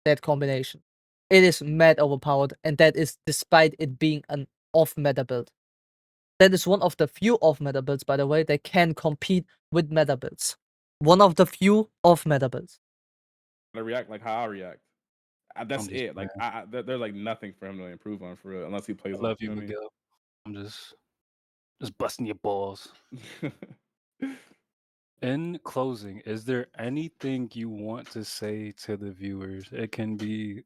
That combination. It is mad overpowered, and that is despite it being an off-meta build. That is one of the few off-meta builds, by the way, that can compete with meta builds. One of the few off-meta builds. To react like how I react. I'm That's just it. Like playing. there's like nothing for him to improve on for real, unless he plays. I love You you, know what Miguel. I'm just busting your balls. I mean? In closing, is there anything you want to say to the viewers? It can be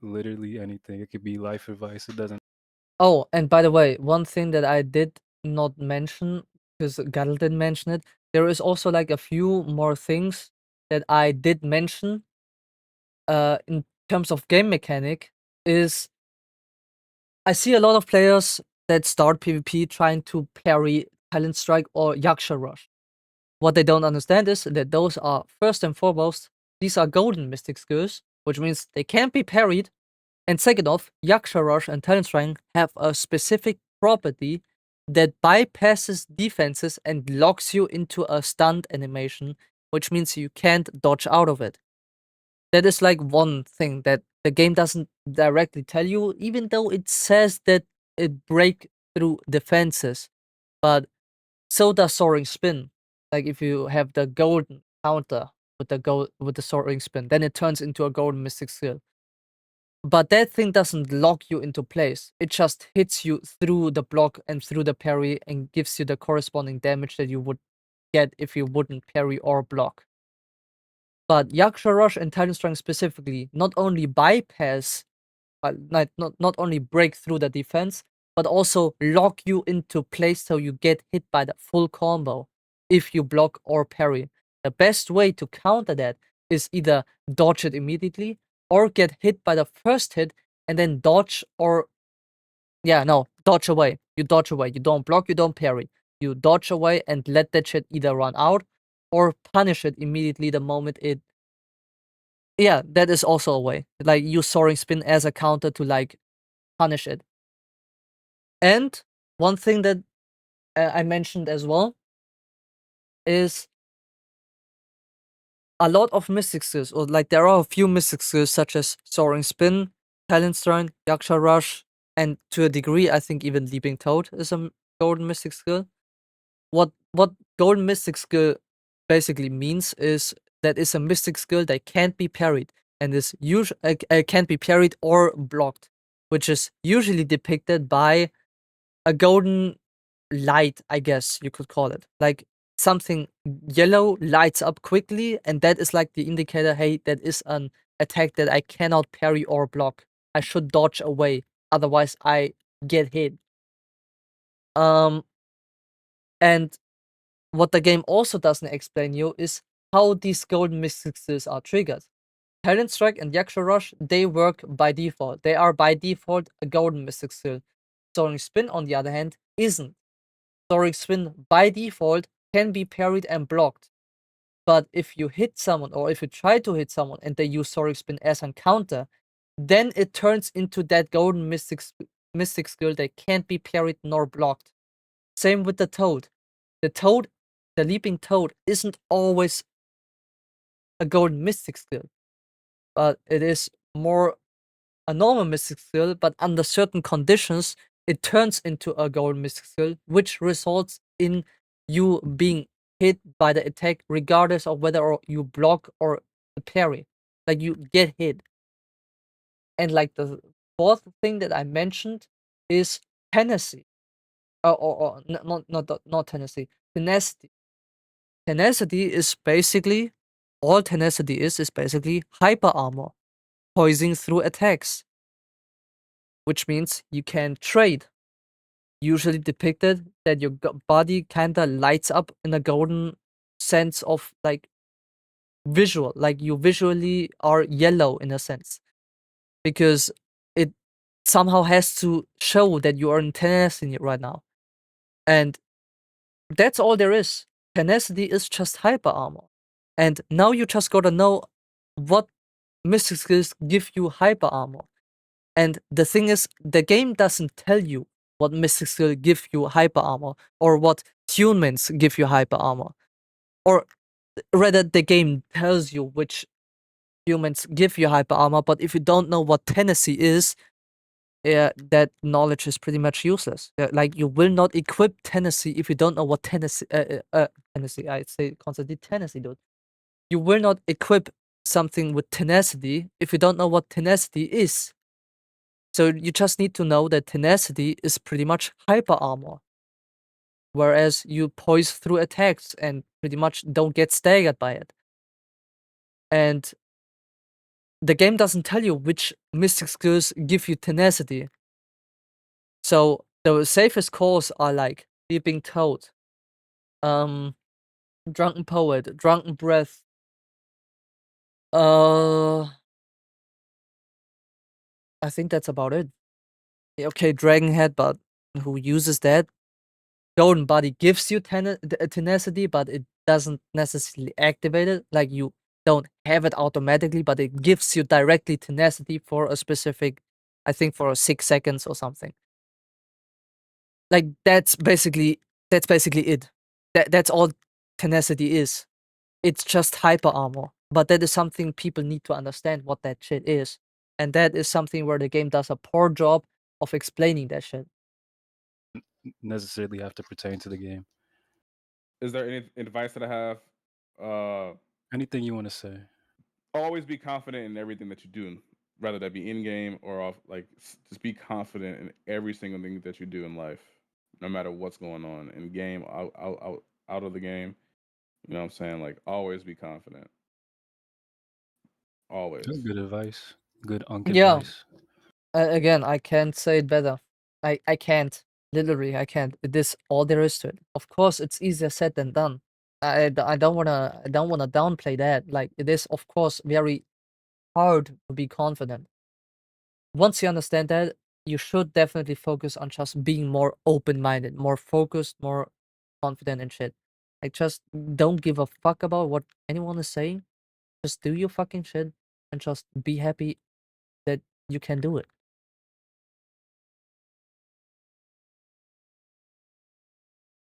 literally anything. It could be life advice. It doesn't. Oh, and by the way, one thing that I did not mention, because Guddle didn't mention it, there is also like a few more things that I did mention in terms of game mechanic, is I see a lot of players that start PvP trying to parry Talent Strike or Yaksha Rush. What they don't understand is that those are, first and foremost, these are golden mystic skills, which means they can't be parried. And second off, Yaksha Rush and Talent Strike have a specific property that bypasses defenses and locks you into a stunned animation, which means you can't dodge out of it. That is like one thing that the game doesn't directly tell you, even though it says that it break through defenses. But so does Soaring Spin. Like if you have the golden counter with the soaring spin. Then it turns into a golden mystic skill. But that thing doesn't lock you into place. It just hits you through the block and through the parry and gives you the corresponding damage that you would get if you wouldn't parry or block. But Yaksha Rush and Titan Strike specifically not only bypass, not only break through the defense, but also lock you into place so you get hit by the full combo if you block or parry. The best way to counter that is either dodge it immediately or get hit by the first hit and then dodge or dodge away. You dodge away. You don't block, you don't parry. You dodge away and let that shit either run out or punish it immediately the moment it. Yeah, that is also a way. Like use soaring spin as a counter to like punish it. And one thing that I mentioned as well is a lot of mystic skills, or like there are a few mystic skills such as soaring spin, talent strike, yaksha rush, and to a degree, I think even leaping toad is a golden mystic skill. What golden mystic skill basically means is that it's a mystic skill that can't be parried and is usually can't be parried or blocked, which is usually depicted by a golden light, I guess you could call it. Like something yellow lights up quickly, and that is like the indicator, hey, that is an attack that I cannot parry or block. I should dodge away, otherwise I get hit. And what the game also doesn't explain you is how these golden mystic skills are triggered. Talent Strike and Yaksha Rush, they work by default. They are by default a golden mystic skill. Soaring Spin, on the other hand, isn't. Soaring Spin by default can be parried and blocked. But if you hit someone or if you try to hit someone and they use Soaring Spin as a counter, then it turns into that golden mystic skill that can't be parried nor blocked. Same with the Toad. The leaping Toad isn't always a golden mystic skill, but it is more a normal mystic skill, but under certain conditions, it turns into a golden mystic skill, which results in you being hit by the attack regardless of whether or you block or parry. Like you get hit. And like the fourth thing that I mentioned is tenacity. Not tenacity. Tenacity. Tenacity is basically all tenacity is basically hyper armor, poising through attacks, which means you can trade. Usually depicted that your body kinda lights up in a golden sense of like visual, like you visually are yellow in a sense, because it somehow has to show that you are in tenacity right now, and that's all there is. Tenacity is just hyper armor, and now you just gotta know what mystic skills give you hyper armor. And the thing is, the game doesn't tell you what mystic skill give you hyper armor or what tunements give you hyper armor, or rather, the game tells you which humans give you hyper armor. But if you don't know what Tennessee is, yeah, that knowledge is pretty much useless. Yeah, like you will not equip Tennessee if you don't know what Tennessee. Tennessee, I say constantly Tennessee, dude. You will not equip something with tenacity if you don't know what tenacity is. So you just need to know that tenacity is pretty much hyper armor. Whereas you poise through attacks and pretty much don't get staggered by it. And the game doesn't tell you which mystic skills give you tenacity. So the safest calls are like Leaping Toad, Drunken Poet, Drunken Breath, I think that's about it. Okay, Dragon Head, but who uses that? Golden Body gives you tenacity, but it doesn't necessarily activate it. Like you don't have it automatically, but it gives you directly tenacity for a specific, I think for 6 seconds or something. Like that's basically it. That's all tenacity is. It's just hyper armor. But that is something people need to understand what that shit is. And that is something where the game does a poor job of explaining that shit. Necessarily have to pertain to the game. Is there any advice that I have Anything you want to say? Always be confident in everything that you do, rather that be in game or off. Like, just be confident in every single thing that you do in life, no matter what's going on in game, out of the game. You know what I'm saying? Like, always be confident. That's Always. good advice. Good unk Yeah. advice. Again, I can't say it better. I can't. Literally, I can't. It is all there is to it. Of course, it's easier said than done. I don't wanna downplay that. Like, it is, of course, very hard to be confident. Once you understand that, you should definitely focus on just being more open-minded, more focused, more confident and shit. Like, just don't give a fuck about what anyone is saying. Just do your fucking shit and just be happy that you can do it.